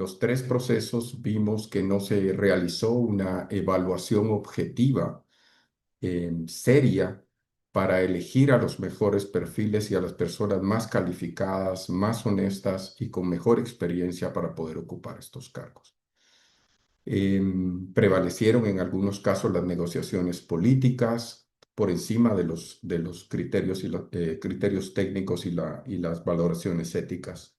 los tres procesos vimos que no se realizó una evaluación objetiva seria para elegir a los mejores perfiles y a las personas más calificadas, más honestas y con mejor experiencia para poder ocupar estos cargos. Prevalecieron en algunos casos las negociaciones políticas por encima de los criterios, criterios técnicos y las valoraciones éticas.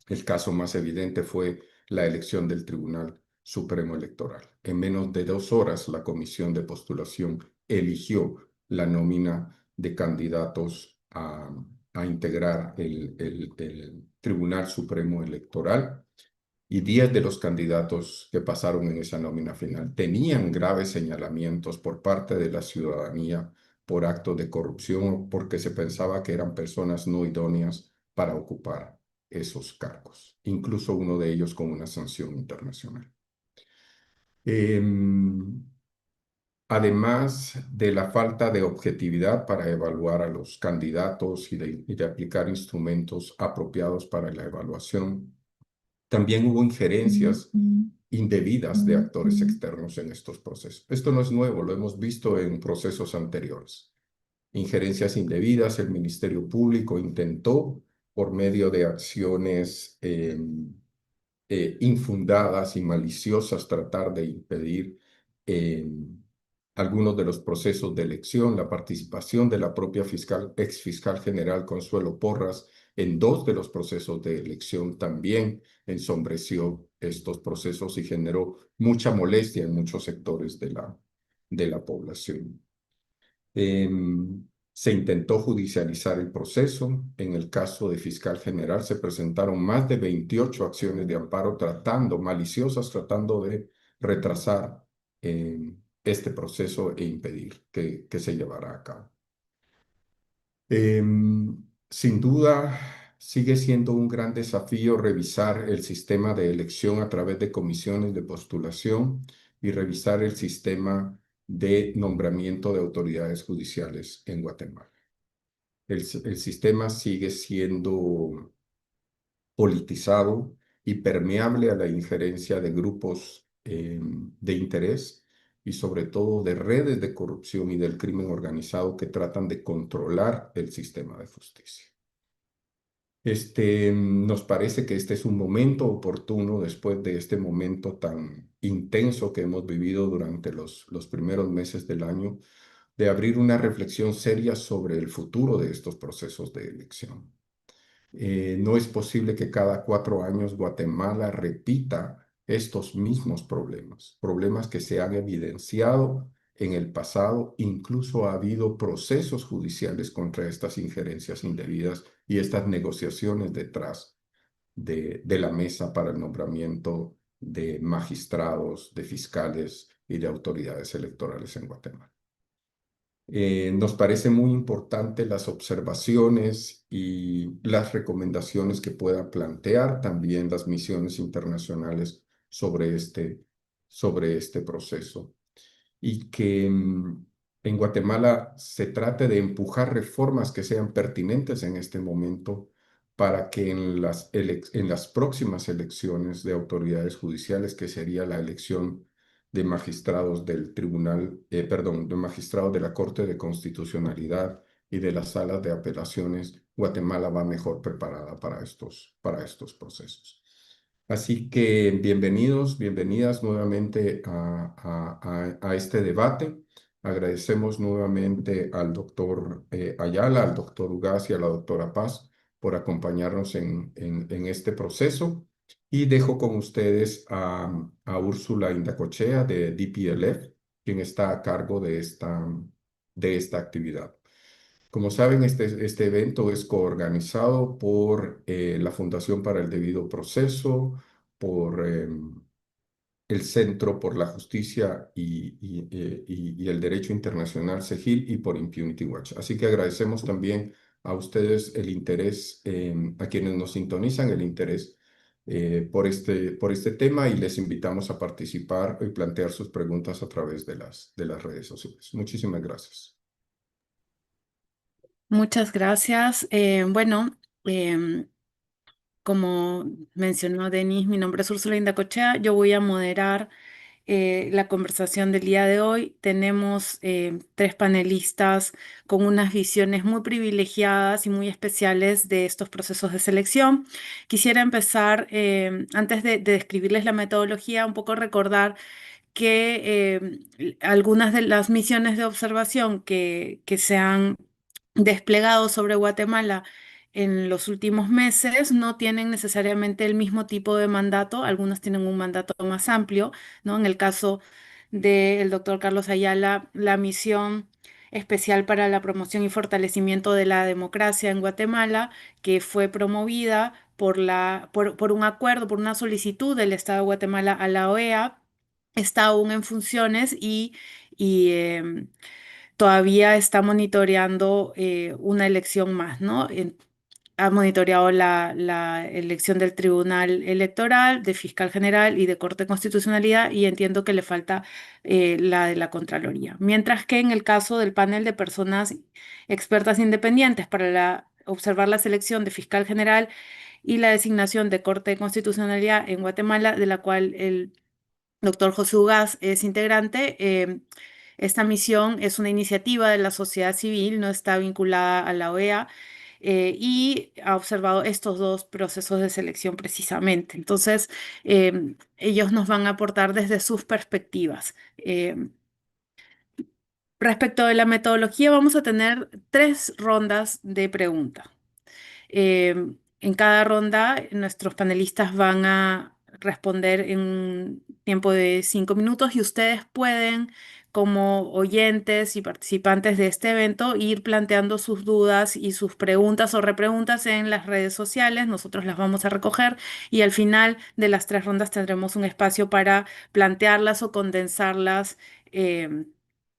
El caso más evidente fue la elección del Tribunal Supremo Electoral. En menos de 2 horas, la comisión de postulación eligió la nómina de candidatos a integrar el Tribunal Supremo Electoral, y 10 de los candidatos que pasaron en esa nómina final tenían graves señalamientos por parte de la ciudadanía por actos de corrupción o porque se pensaba que eran personas no idóneas para ocupar esos cargos, incluso uno de ellos con una sanción internacional. Además de la falta de objetividad para evaluar a los candidatos y de aplicar instrumentos apropiados para la evaluación, también hubo injerencias indebidas de actores externos en estos procesos. Esto no es nuevo, lo hemos visto en procesos anteriores. Injerencias indebidas, el Ministerio Público intentó, por medio de acciones infundadas y maliciosas, tratar de impedir algunos de los procesos de elección. La participación de la propia ex fiscal general Consuelo Porras en 2 de los procesos de elección también ensombreció estos procesos y generó mucha molestia en muchos sectores de la población. Se intentó judicializar el proceso. En el caso de fiscal general se presentaron más de 28 acciones de amparo maliciosas, tratando de retrasar este proceso e impedir que se llevara a cabo. Sin duda, sigue siendo un gran desafío revisar el sistema de elección a través de comisiones de postulación y revisar el sistema de nombramiento de autoridades judiciales en Guatemala. El sistema sigue siendo politizado y permeable a la injerencia de grupos de interés y sobre todo de redes de corrupción y del crimen organizado que tratan de controlar el sistema de justicia. Nos parece que este es un momento oportuno después de este momento tan intenso que hemos vivido durante los primeros meses del año, de abrir una reflexión seria sobre el futuro de estos procesos de elección. No es posible que cada 4 años Guatemala repita estos mismos problemas, problemas que se han evidenciado en el pasado. Incluso ha habido procesos judiciales contra estas injerencias indebidas y estas negociaciones detrás de la mesa para el nombramiento de magistrados, de fiscales y de autoridades electorales en Guatemala. Nos parece muy importante las observaciones y las recomendaciones que pueda plantear también las misiones internacionales sobre este proceso, y que en Guatemala se trate de empujar reformas que sean pertinentes en este momento para que en las próximas elecciones de autoridades judiciales, que sería la elección de magistrados del de magistrados de la Corte de Constitucionalidad y de las salas de apelaciones, Guatemala va mejor preparada para estos procesos. Así que bienvenidos, bienvenidas nuevamente a este debate. Agradecemos nuevamente al doctor Ayala, al doctor Ugaz y a la doctora Paz por acompañarnos en este proceso. Y dejo con ustedes a Úrsula Indacochea de DPLF, quien está a cargo de esta actividad. Como saben, este evento es coorganizado por la Fundación para el Debido Proceso, por el Centro por la Justicia y el Derecho Internacional, CEGIL, y por Impunity Watch. Así que agradecemos también a ustedes el interés, a quienes nos sintonizan, el interés por este tema, y les invitamos a participar y plantear sus preguntas a través de las redes sociales. Muchísimas gracias. Muchas gracias. Bueno, como mencionó Denis, mi nombre es Úrsula Indacochea. Yo voy a moderar la conversación del día de hoy. Tenemos tres panelistas con unas visiones muy privilegiadas y muy especiales de estos procesos de selección. Quisiera empezar, antes de describirles la metodología, un poco recordar que algunas de las misiones de observación que se han desplegado sobre Guatemala en los últimos meses no tienen necesariamente el mismo tipo de mandato, algunas tienen un mandato más amplio, ¿no? En el caso del doctor Carlos Ayala, la misión especial para la promoción y fortalecimiento de la democracia en Guatemala, que fue promovida por un acuerdo, por una solicitud del Estado de Guatemala a la OEA, está aún en funciones y todavía está monitoreando una elección más, ¿no? Ha monitoreado la elección del Tribunal Electoral, de Fiscal General y de Corte de Constitucionalidad, y entiendo que le falta la de la Contraloría. Mientras que en el caso del panel de personas expertas independientes para observar la selección de Fiscal General y la designación de Corte de Constitucionalidad en Guatemala, de la cual el doctor José Ugaz es integrante. Esta misión es una iniciativa de la sociedad civil, no está vinculada a la OEA, y ha observado estos dos procesos de selección precisamente. Entonces, ellos nos van a aportar desde sus perspectivas. Respecto de la metodología, vamos a tener tres rondas de preguntas. En cada ronda, nuestros panelistas van a responder en un tiempo de 5 minutos y ustedes pueden, como oyentes y participantes de este evento, ir planteando sus dudas y sus preguntas o repreguntas en las redes sociales. Nosotros las vamos a recoger y al final de las tres rondas tendremos un espacio para plantearlas o condensarlas.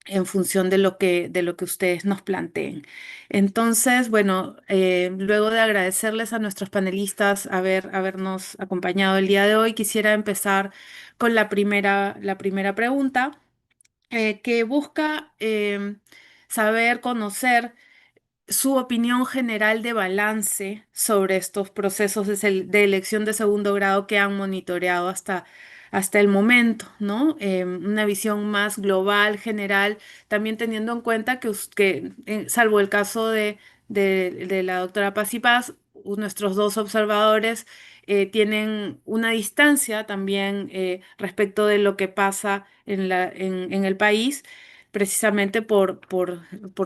En función de lo que ustedes nos planteen. Entonces, bueno, luego de agradecerles a nuestros panelistas habernos acompañado el día de hoy, quisiera empezar con la primera pregunta, que busca saber, conocer su opinión general de balance sobre estos procesos de elección de segundo grado que han monitoreado hasta el momento, ¿no? Una visión más global, general, también teniendo en cuenta salvo el caso de la doctora Paz y Paz, nuestros dos observadores tienen una distancia también respecto de lo que pasa en el país precisamente por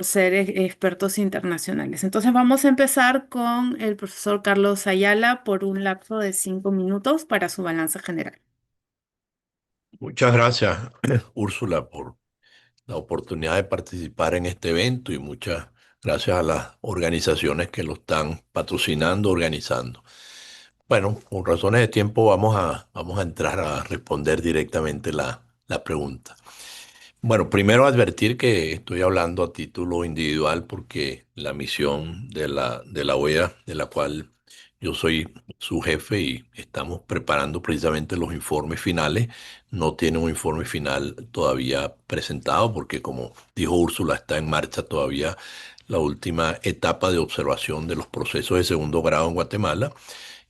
ser expertos internacionales. Entonces vamos a empezar con el profesor Carlos Ayala por un lapso de 5 minutos para su balance general. Muchas gracias, Úrsula, por la oportunidad de participar en este evento y muchas gracias a las organizaciones que lo están patrocinando, organizando. Bueno, por razones de tiempo vamos a entrar a responder directamente la pregunta. Bueno, primero advertir que estoy hablando a título individual porque la misión de la OEA, de la cual yo soy su jefe y estamos preparando precisamente los informes finales, no tiene un informe final todavía presentado porque, como dijo Úrsula, está en marcha todavía la última etapa de observación de los procesos de segundo grado en Guatemala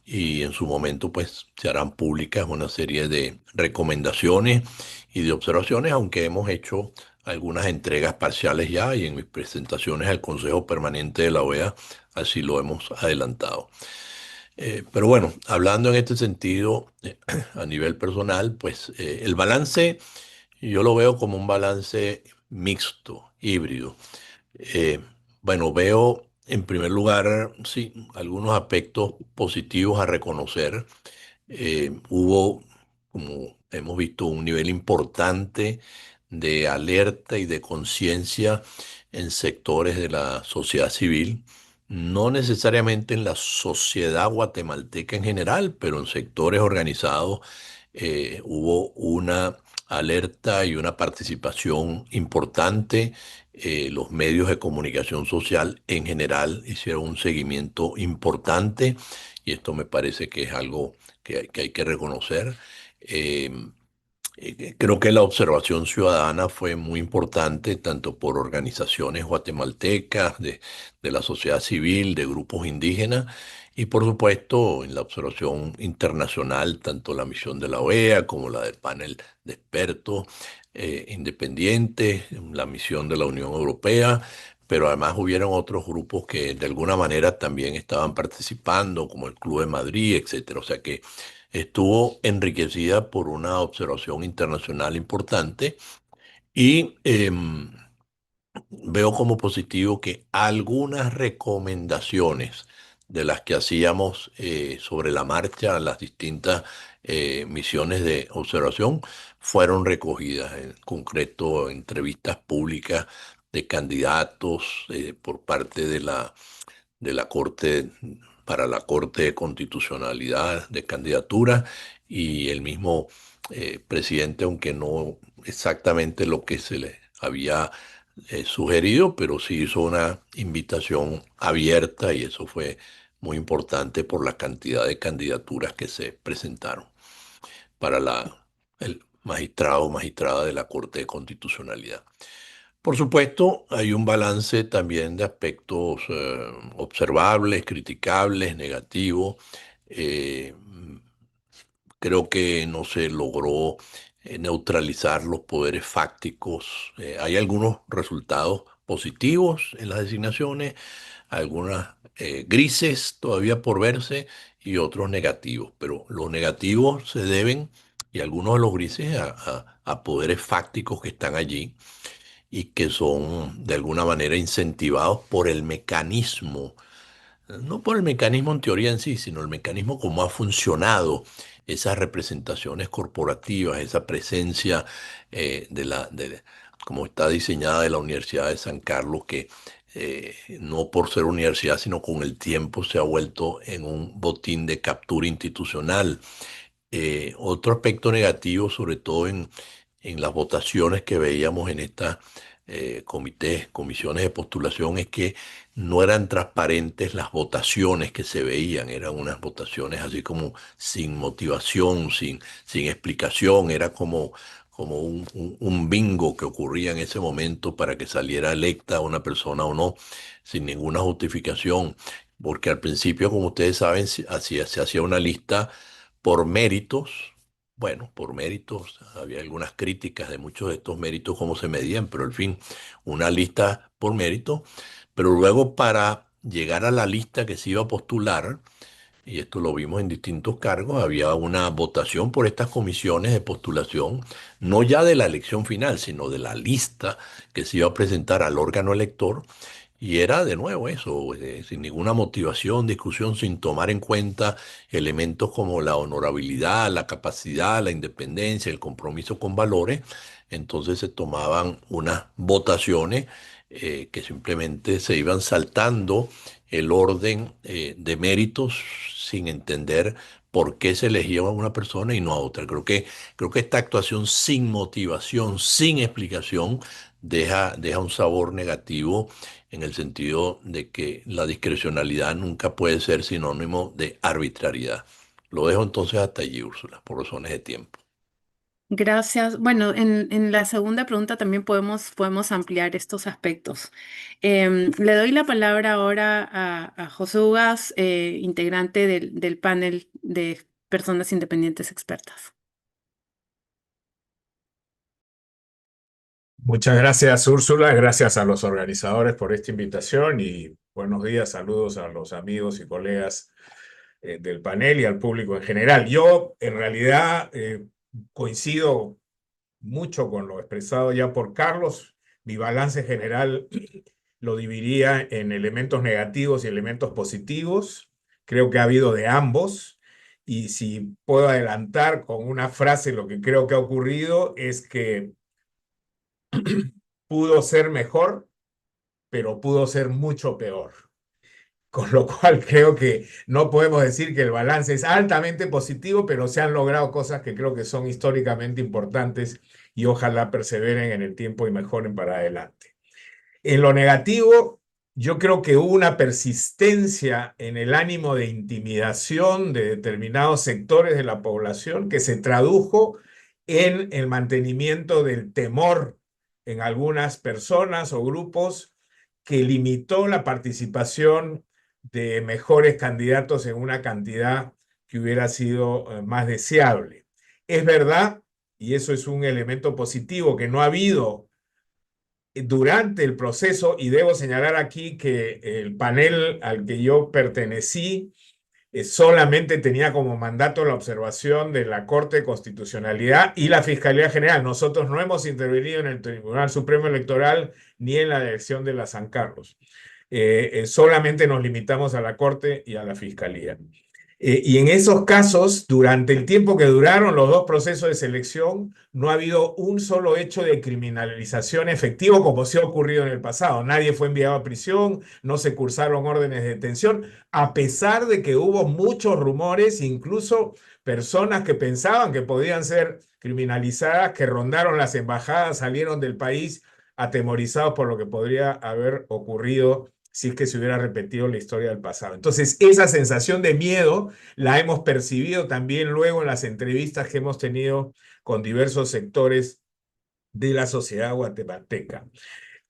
y en su momento pues se harán públicas una serie de recomendaciones y de observaciones, aunque hemos hecho algunas entregas parciales ya y en mis presentaciones al Consejo Permanente de la OEA así lo hemos adelantado. Pero bueno, hablando en este sentido, a nivel personal, pues el balance yo lo veo como un balance mixto, híbrido. Eh, bueno, veo en primer lugar, sí, algunos aspectos positivos a reconocer. Hubo, como hemos visto, un nivel importante de alerta y de conciencia en sectores de la sociedad civil, no necesariamente en la sociedad guatemalteca en general, pero en sectores organizados hubo una alerta y una participación importante. Los medios de comunicación social en general hicieron un seguimiento importante y esto me parece que es algo que hay que reconocer. Eh, Creo que la observación ciudadana fue muy importante, tanto por organizaciones guatemaltecas, de la sociedad civil, de grupos indígenas, y por supuesto en la observación internacional, tanto la misión de la OEA como la del panel de expertos independientes, la misión de la Unión Europea, pero además hubieron otros grupos que de alguna manera también estaban participando, como el Club de Madrid, etcétera. O sea que estuvo enriquecida por una observación internacional importante y veo como positivo que algunas recomendaciones de las que hacíamos sobre la marcha, las distintas misiones de observación, fueron recogidas, en concreto entrevistas públicas de candidatos por parte de la Corte para la Corte de Constitucionalidad de candidatura y el mismo presidente, aunque no exactamente lo que se le había sugerido, pero sí hizo una invitación abierta y eso fue muy importante por la cantidad de candidaturas que se presentaron para el magistrado o magistrada de la Corte de Constitucionalidad. Por supuesto, hay un balance también de aspectos observables, criticables, negativos. Eh, Creo que no se logró neutralizar los poderes fácticos. Hay algunos resultados positivos en las designaciones, algunas grises todavía por verse y otros negativos. Pero los negativos se deben, y algunos de los grises, a poderes fácticos que están allí y que son de alguna manera incentivados por el mecanismo, no por el mecanismo en teoría en sí, sino el mecanismo como ha funcionado esas representaciones corporativas, esa presencia como está diseñada de la Universidad de San Carlos, que no por ser universidad, sino con el tiempo se ha vuelto en un botín de captura institucional. Otro aspecto negativo, sobre todo en las votaciones que veíamos en estas comités, comisiones de postulación, es que no eran transparentes las votaciones que se veían, eran unas votaciones así como sin motivación, sin explicación, era como un bingo que ocurría en ese momento para que saliera electa una persona o no, sin ninguna justificación, porque al principio, como ustedes saben, se hacía una lista por méritos. Bueno, por méritos, había algunas críticas de muchos de estos méritos, cómo se medían, pero al fin, una lista por mérito. Pero luego para llegar a la lista que se iba a postular, y esto lo vimos en distintos cargos, había una votación por estas comisiones de postulación, no ya de la elección final, sino de la lista que se iba a presentar al órgano elector. Y era de nuevo eso, sin ninguna motivación, discusión, sin tomar en cuenta elementos como la honorabilidad, la capacidad, la independencia, el compromiso con valores. Entonces se tomaban unas votaciones que simplemente se iban saltando el orden de méritos sin entender por qué se elegía a una persona y no a otra. Creo que esta actuación sin motivación, sin explicación, deja un sabor negativo en el sentido de que la discrecionalidad nunca puede ser sinónimo de arbitrariedad. Lo dejo entonces hasta allí, Úrsula, por razones de tiempo. Gracias. Bueno, en la segunda pregunta también podemos ampliar estos aspectos. Le doy la palabra ahora a José Ugas, integrante del panel de personas independientes expertas. Muchas gracias, Úrsula. Gracias a los organizadores por esta invitación y buenos días, saludos a los amigos y colegas del panel y al público en general. Yo, en realidad, coincido mucho con lo expresado ya por Carlos. Mi balance general lo dividiría en elementos negativos y elementos positivos. Creo que ha habido de ambos. Y si puedo adelantar con una frase, lo que creo que ha ocurrido es que pudo ser mejor, pero pudo ser mucho peor. Con lo cual creo que no podemos decir que el balance es altamente positivo, pero se han logrado cosas que creo que son históricamente importantes y ojalá perseveren en el tiempo y mejoren para adelante. En lo negativo, yo creo que hubo una persistencia en el ánimo de intimidación de determinados sectores de la población que se tradujo en el mantenimiento del temor en algunas personas o grupos que limitó la participación de mejores candidatos en una cantidad que hubiera sido más deseable. Es verdad, y eso es un elemento positivo, que no ha habido durante el proceso, y debo señalar aquí que el panel al que yo pertenecí solamente tenía como mandato la observación de la Corte de Constitucionalidad y la Fiscalía General. Nosotros no hemos intervenido en el Tribunal Supremo Electoral ni en la elección de la San Carlos. Solamente nos limitamos a la Corte y a la Fiscalía. Y en esos casos, durante el tiempo que duraron los dos procesos de selección, no ha habido un solo hecho de criminalización efectivo como se ha ocurrido en el pasado. Nadie fue enviado a prisión, no se cursaron órdenes de detención, a pesar de que hubo muchos rumores, incluso personas que pensaban que podían ser criminalizadas, que rondaron las embajadas, salieron del país atemorizados por lo que podría haber ocurrido si es que se hubiera repetido la historia del pasado. Entonces, esa sensación de miedo la hemos percibido también luego en las entrevistas que hemos tenido con diversos sectores de la sociedad guatemalteca.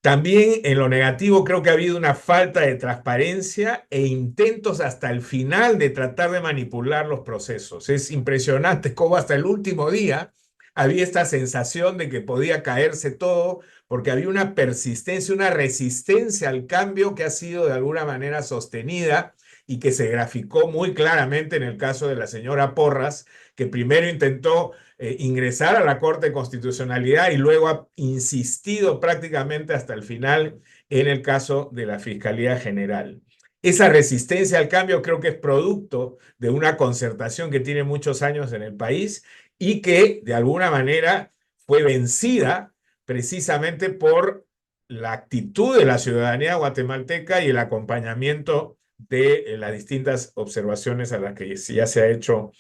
También en lo negativo creo que ha habido una falta de transparencia e intentos hasta el final de tratar de manipular los procesos. Es impresionante cómo hasta el último día había esta sensación de que podía caerse todo porque había una persistencia, una resistencia al cambio que ha sido de alguna manera sostenida y que se graficó muy claramente en el caso de la señora Porras, que primero intentó ingresar a la Corte de Constitucionalidad y luego ha insistido prácticamente hasta el final en el caso de la Fiscalía General. Esa resistencia al cambio creo que es producto de una concertación que tiene muchos años en el país y que de alguna manera fue vencida precisamente por la actitud de la ciudadanía guatemalteca y el acompañamiento de las distintas observaciones a las que ya se ha hecho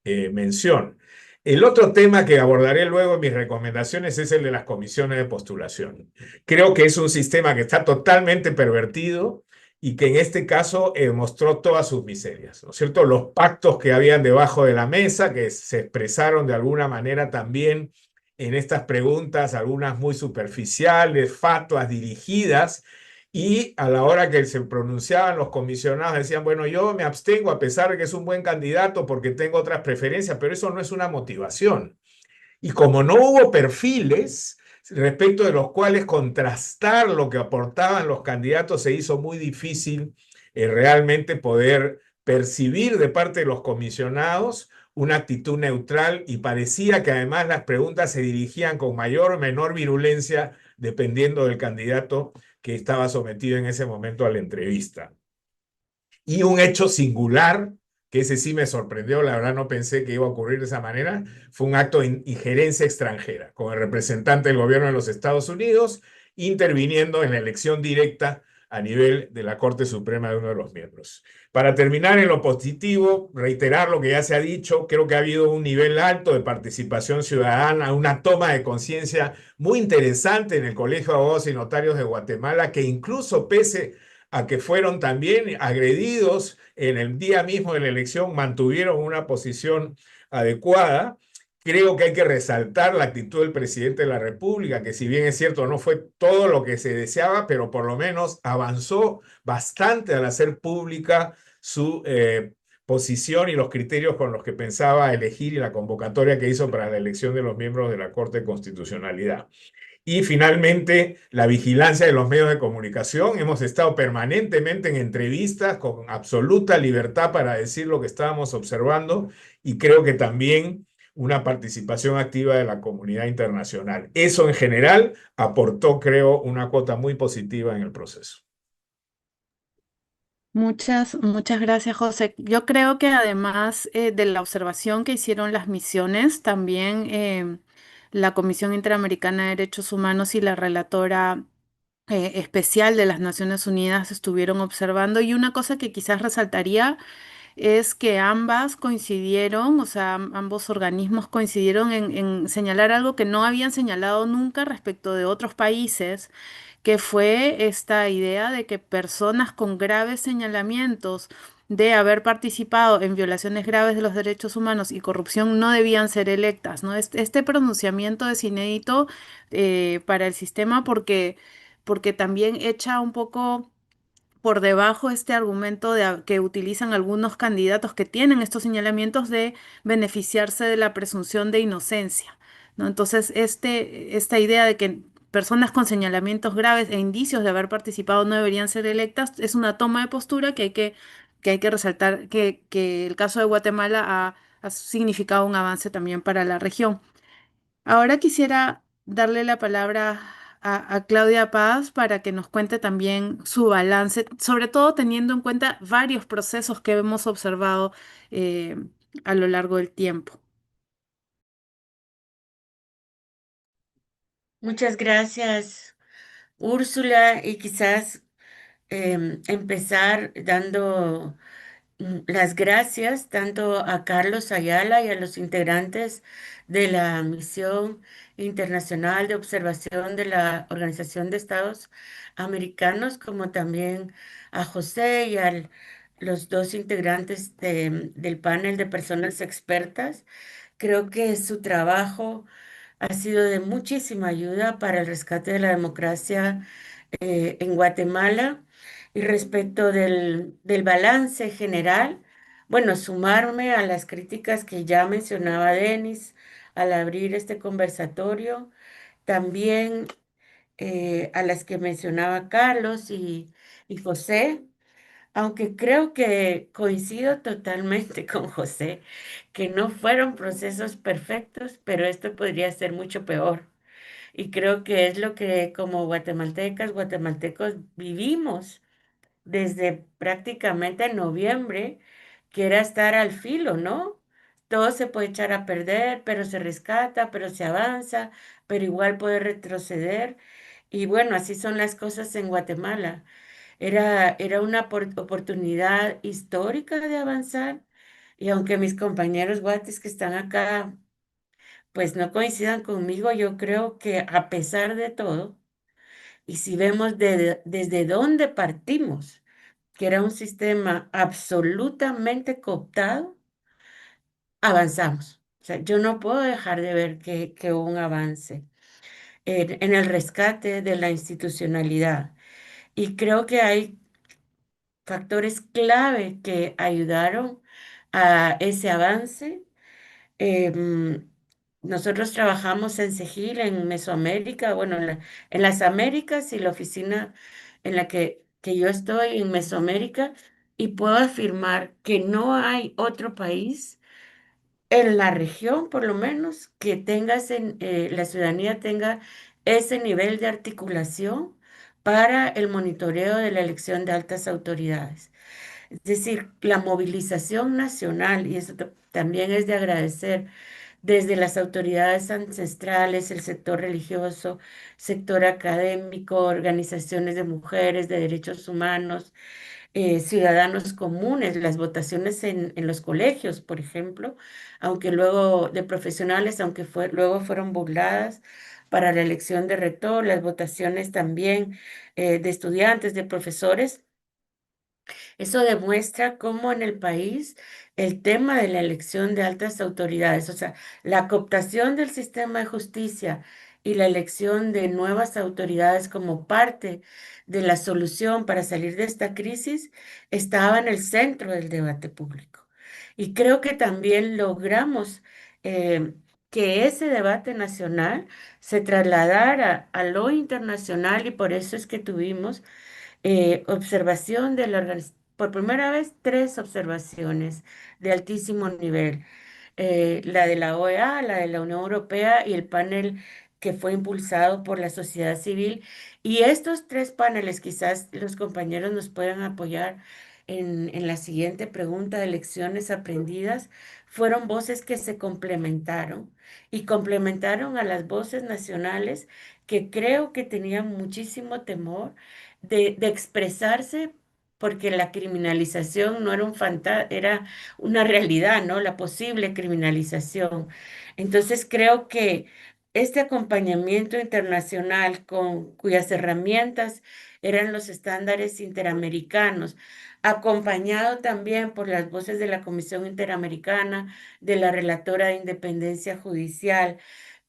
mención. El otro tema que abordaré luego en mis recomendaciones es el de las comisiones de postulación. Creo que es un sistema que está totalmente pervertido y que en este caso mostró todas sus miserias, ¿no es cierto? Los pactos que habían debajo de la mesa, que se expresaron de alguna manera también en estas preguntas, algunas muy superficiales, fatuas dirigidas, y a la hora que se pronunciaban los comisionados decían, bueno, yo me abstengo a pesar de que es un buen candidato porque tengo otras preferencias, pero eso no es una motivación. Y como no hubo perfiles respecto de los cuales contrastar lo que aportaban los candidatos, se hizo muy difícil realmente poder percibir de parte de los comisionados una actitud neutral y parecía que además las preguntas se dirigían con mayor o menor virulencia dependiendo del candidato que estaba sometido en ese momento a la entrevista. Y un hecho singular, que ese sí me sorprendió, la verdad no pensé que iba a ocurrir de esa manera, fue un acto de injerencia extranjera, con el representante del gobierno de los Estados Unidos interviniendo en la elección directa a nivel de la Corte Suprema de uno de los miembros. Para terminar en lo positivo, reiterar lo que ya se ha dicho, creo que ha habido un nivel alto de participación ciudadana, una toma de conciencia muy interesante en el Colegio de Abogados y Notarios de Guatemala, que incluso pese a que fueron también agredidos en el día mismo de la elección, mantuvieron una posición adecuada. Creo que hay que resaltar la actitud del presidente de la República, que si bien es cierto no fue todo lo que se deseaba, pero por lo menos avanzó bastante al hacer pública su posición y los criterios con los que pensaba elegir y la convocatoria que hizo para la elección de los miembros de la Corte de Constitucionalidad. Y finalmente, la vigilancia de los medios de comunicación. Hemos estado permanentemente en entrevistas con absoluta libertad para decir lo que estábamos observando y creo que también una participación activa de la comunidad internacional. Eso en general aportó, creo, una cuota muy positiva en el proceso. Muchas gracias, José. Yo creo que además de la observación que hicieron las misiones, también la Comisión Interamericana de Derechos Humanos y la relatora especial de las Naciones Unidas estuvieron observando. Y una cosa que quizás resaltaría es que ambas coincidieron, o sea, ambos organismos coincidieron en señalar algo que no habían señalado nunca respecto de otros países, que fue esta idea de que personas con graves señalamientos de haber participado en violaciones graves de los derechos humanos y corrupción no debían ser electas, ¿no? Este pronunciamiento es inédito para el sistema porque también echa un poco por debajo este argumento que utilizan algunos candidatos que tienen estos señalamientos de beneficiarse de la presunción de inocencia, ¿no? Entonces, esta idea de que personas con señalamientos graves e indicios de haber participado no deberían ser electas es una toma de postura que hay que resaltar que el caso de Guatemala ha significado un avance también para la región. Ahora quisiera darle la palabra a Claudia Paz para que nos cuente también su balance, sobre todo teniendo en cuenta varios procesos que hemos observado eh, a lo largo del tiempo. Muchas gracias, Úrsula, y quizás empezar dando las gracias tanto a Carlos Ayala y a los integrantes de la Misión Internacional de Observación de la Organización de Estados Americanos, como también a José y a los dos integrantes del panel de personas expertas. Creo que su trabajo ha sido de muchísima ayuda para el rescate de la democracia en Guatemala. Y respecto del balance general, bueno, sumarme a las críticas que ya mencionaba Denis al abrir este conversatorio, también a las que mencionaba Carlos y José, aunque creo que coincido totalmente con José, que no fueron procesos perfectos, pero esto podría ser mucho peor. Y creo que es lo que como guatemaltecas, guatemaltecos vivimos desde prácticamente noviembre, que era estar al filo, ¿no? Todo se puede echar a perder, pero se rescata, pero se avanza, pero igual puede retroceder. Y bueno, así son las cosas en Guatemala. Era una oportunidad histórica de avanzar. Y aunque mis compañeros guates que están acá, pues no coincidan conmigo, yo creo que a pesar de todo, y si vemos desde dónde partimos, que era un sistema absolutamente cooptado, avanzamos. O sea, yo no puedo dejar de ver que hubo un avance en el rescate de la institucionalidad. Y creo que hay factores clave que ayudaron a ese avance. Em, Nosotros trabajamos en SEGIL, en Mesoamérica, bueno, en las Américas y la oficina en la que yo estoy en Mesoamérica, y puedo afirmar que no hay otro país en la región, por lo menos, que la ciudadanía tenga ese nivel de articulación para el monitoreo de la elección de altas autoridades. Es decir, la movilización nacional, y eso también es de agradecer, desde las autoridades ancestrales, el sector religioso, sector académico, organizaciones de mujeres, de derechos humanos, ciudadanos comunes, las votaciones en los colegios, por ejemplo, aunque luego de profesionales, aunque luego fueron burladas para la elección de rector, las votaciones también de estudiantes, de profesores. Eso demuestra cómo en el país el tema de la elección de altas autoridades, o sea, la cooptación del sistema de justicia y la elección de nuevas autoridades como parte de la solución para salir de esta crisis, estaba en el centro del debate público. Y creo que también logramos que ese debate nacional se trasladara a lo internacional, y por eso es que tuvimos observación de la por primera vez, tres observaciones de altísimo nivel. La de la OEA, la de la Unión Europea y el panel que fue impulsado por la sociedad civil. Y estos tres paneles, quizás los compañeros nos puedan apoyar en la siguiente pregunta de lecciones aprendidas, fueron voces que se complementaron y complementaron a las voces nacionales que creo que tenían muchísimo temor de expresarse, porque la criminalización no era era una realidad, ¿no? La posible criminalización. Entonces creo que este acompañamiento internacional cuyas herramientas eran los estándares interamericanos, acompañado también por las voces de la Comisión Interamericana, de la Relatora de Independencia Judicial,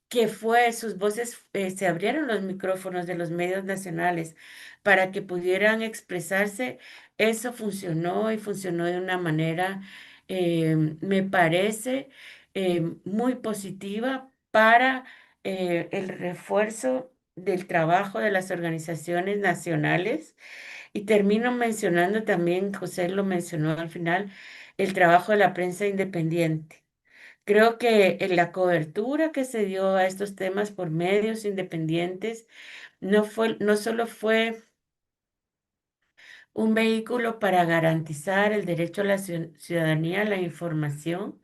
que sus voces, se abrieron los micrófonos de los medios nacionales para que pudieran expresarse. Eso funcionó y funcionó de una manera, me parece, muy positiva para el refuerzo del trabajo de las organizaciones nacionales. Y termino mencionando también, José lo mencionó al final, el trabajo de la prensa independiente. Creo que en la cobertura que se dio a estos temas por medios independientes no solo fue un vehículo para garantizar el derecho a la ciudadanía a la información,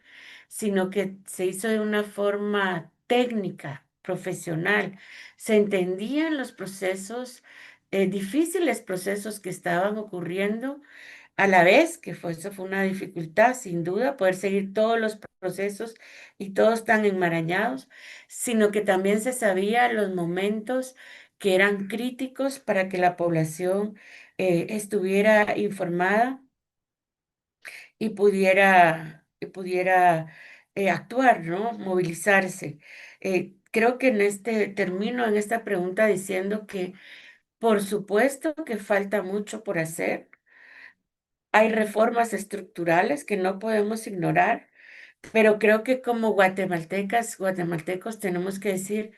sino que se hizo de una forma técnica, profesional. Se entendían los procesos, difíciles procesos que estaban ocurriendo a la vez, eso fue una dificultad, sin duda, poder seguir todos los procesos y todos tan enmarañados, sino que también se sabía los momentos que eran críticos para que la población estuviera informada y pudiera actuar, ¿no? Movilizarse. Creo que termino en esta pregunta diciendo que por supuesto que falta mucho por hacer. Hay reformas estructurales que no podemos ignorar, pero creo que como guatemaltecas, guatemaltecos tenemos que decir,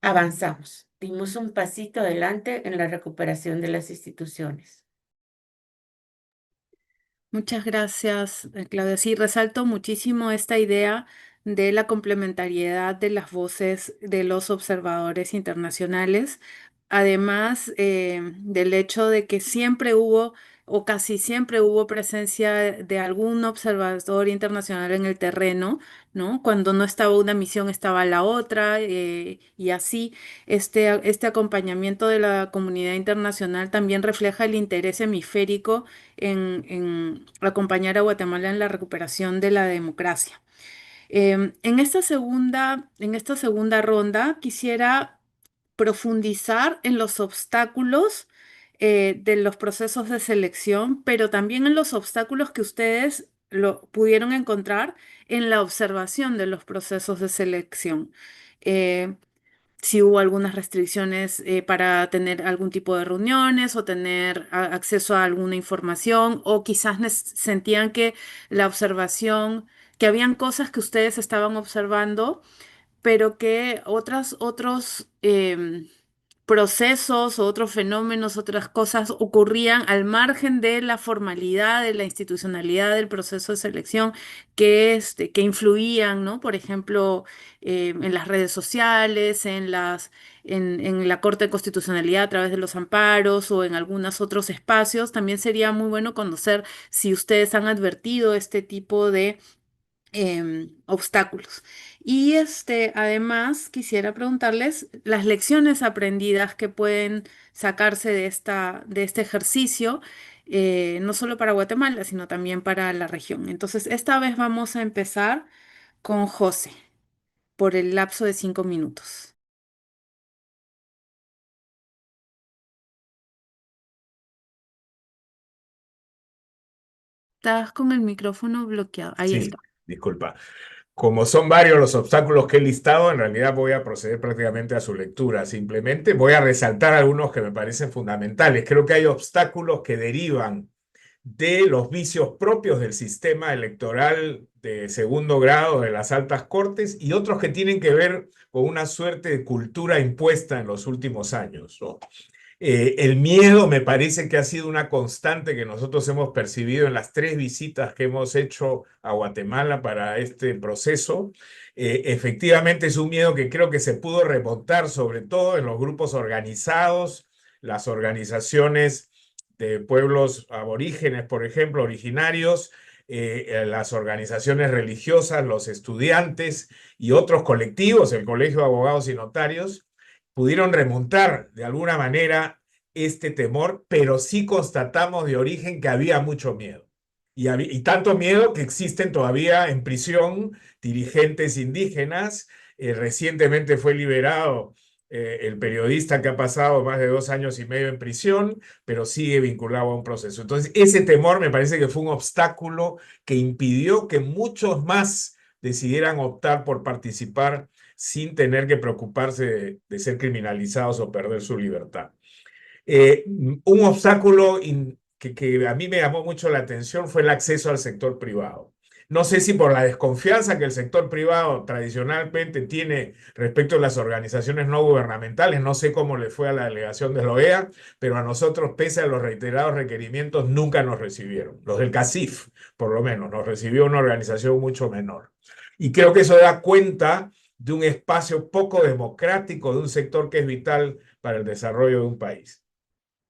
avanzamos, dimos un pasito adelante en la recuperación de las instituciones. Muchas gracias, Claudia. Sí, resalto muchísimo esta idea de la complementariedad de las voces de los observadores internacionales, además del hecho de que siempre hubo o casi siempre hubo presencia de algún observador internacional en el terreno, ¿no? Cuando no estaba una misión estaba la otra, y así este acompañamiento de la comunidad internacional también refleja el interés hemisférico en acompañar a Guatemala en la recuperación de la democracia. En esta segunda ronda quisiera profundizar en los obstáculos de los procesos de selección, pero también en los obstáculos que ustedes pudieron encontrar en la observación de los procesos de selección. Eh, si hubo algunas restricciones para tener algún tipo de reuniones o tener acceso a alguna información, o quizás sentían que la observación, que habían cosas que ustedes estaban observando, pero que otros procesos o otros fenómenos, otras cosas ocurrían al margen de la formalidad, de la institucionalidad del proceso de selección, que influían, ¿no? Por ejemplo, en las redes sociales, en la Corte de Constitucionalidad a través de los amparos o en algunos otros espacios. También sería muy bueno conocer si ustedes han advertido este tipo de obstáculos. Y además quisiera preguntarles las lecciones aprendidas que pueden sacarse de este ejercicio, no solo para Guatemala, sino también para la región. Entonces, esta vez vamos a empezar con José, por el lapso de 5 minutos. Estás con el micrófono bloqueado. Ahí Sí, está. disculpa. Como son varios los obstáculos que he listado, en realidad voy a proceder prácticamente a su lectura. Simplemente voy a resaltar algunos que me parecen fundamentales. Creo que hay obstáculos que derivan de los vicios propios del sistema electoral de segundo grado de las altas cortes y otros que tienen que ver con una suerte de cultura impuesta en los últimos años, ¿no? El miedo me parece que ha sido una constante que nosotros hemos percibido en las 3 visitas que hemos hecho a Guatemala para este proceso. Efectivamente es un miedo que creo que se pudo remontar sobre todo en los grupos organizados, las organizaciones de pueblos aborígenes, por ejemplo, originarios, las organizaciones religiosas, los estudiantes y otros colectivos, el Colegio de Abogados y Notarios, pudieron remontar de alguna manera este temor, pero sí constatamos de origen que había mucho miedo. Y tanto miedo que existen todavía en prisión dirigentes indígenas. Recientemente fue liberado el periodista que ha pasado más de 2 años y medio en prisión, pero sigue vinculado a un proceso. Entonces, ese temor me parece que fue un obstáculo que impidió que muchos más decidieran optar por participar sin tener que preocuparse de ser criminalizados o perder su libertad. Un obstáculo que a mí me llamó mucho la atención fue el acceso al sector privado. No sé si por la desconfianza que el sector privado tradicionalmente tiene respecto a las organizaciones no gubernamentales, no sé cómo le fue a la delegación de la OEA, pero a nosotros, pese a los reiterados requerimientos, nunca nos recibieron. Los del CACIF, por lo menos, nos recibió una organización mucho menor. Y creo que eso da cuenta de un espacio poco democrático de un sector que es vital para el desarrollo de un país.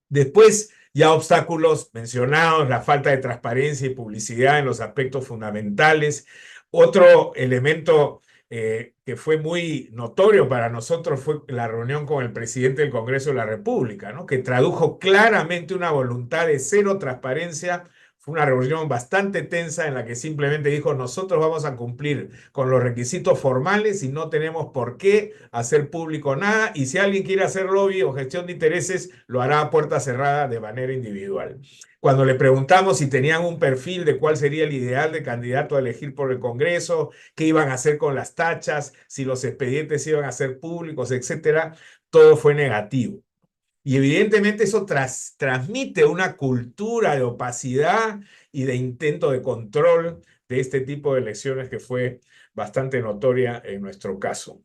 Después, ya obstáculos mencionados, la falta de transparencia y publicidad en los aspectos fundamentales. Otro elemento que fue muy notorio para nosotros fue la reunión con el presidente del Congreso de la República, ¿no? Que tradujo claramente una voluntad de cero transparencia. Fue una reunión bastante tensa en la que simplemente dijo: nosotros vamos a cumplir con los requisitos formales y no tenemos por qué hacer público nada, y si alguien quiere hacer lobby o gestión de intereses, lo hará a puerta cerrada de manera individual. Cuando le preguntamos si tenían un perfil de cuál sería el ideal de candidato a elegir por el Congreso, qué iban a hacer con las tachas, si los expedientes iban a ser públicos, etcétera, todo fue negativo. Y evidentemente eso transmite una cultura de opacidad y de intento de control de este tipo de elecciones que fue bastante notoria en nuestro caso.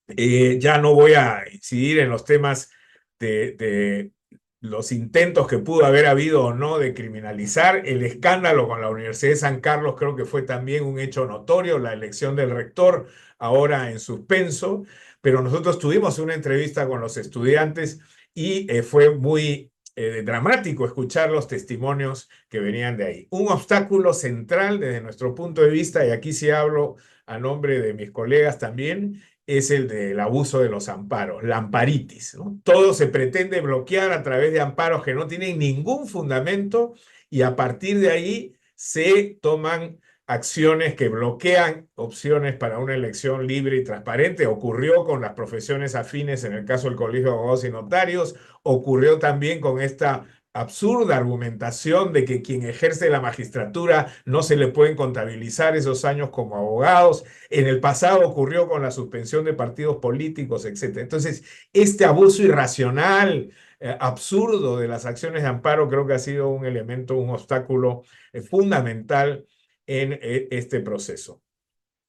Ya no voy a incidir en los temas de los intentos que pudo haber habido o no de criminalizar. El escándalo con la Universidad de San Carlos creo que fue también un hecho notorio, la elección del rector ahora en suspenso, pero nosotros tuvimos una entrevista con los estudiantes y fue muy dramático escuchar los testimonios que venían de ahí. Un obstáculo central desde nuestro punto de vista, y aquí sí hablo a nombre de mis colegas también, es el del abuso de los amparos, la amparitis, ¿no? Todo se pretende bloquear a través de amparos que no tienen ningún fundamento, y a partir de ahí se toman acciones que bloquean opciones para una elección libre y transparente. Ocurrió con las profesiones afines en el caso del Colegio de Abogados y Notarios, ocurrió también con esta absurda argumentación de que quien ejerce la magistratura no se le pueden contabilizar esos años como abogados. En el pasado ocurrió con la suspensión de partidos políticos, etc. Entonces, este abuso irracional, absurdo de las acciones de amparo creo que ha sido un elemento, un obstáculo fundamental en este proceso.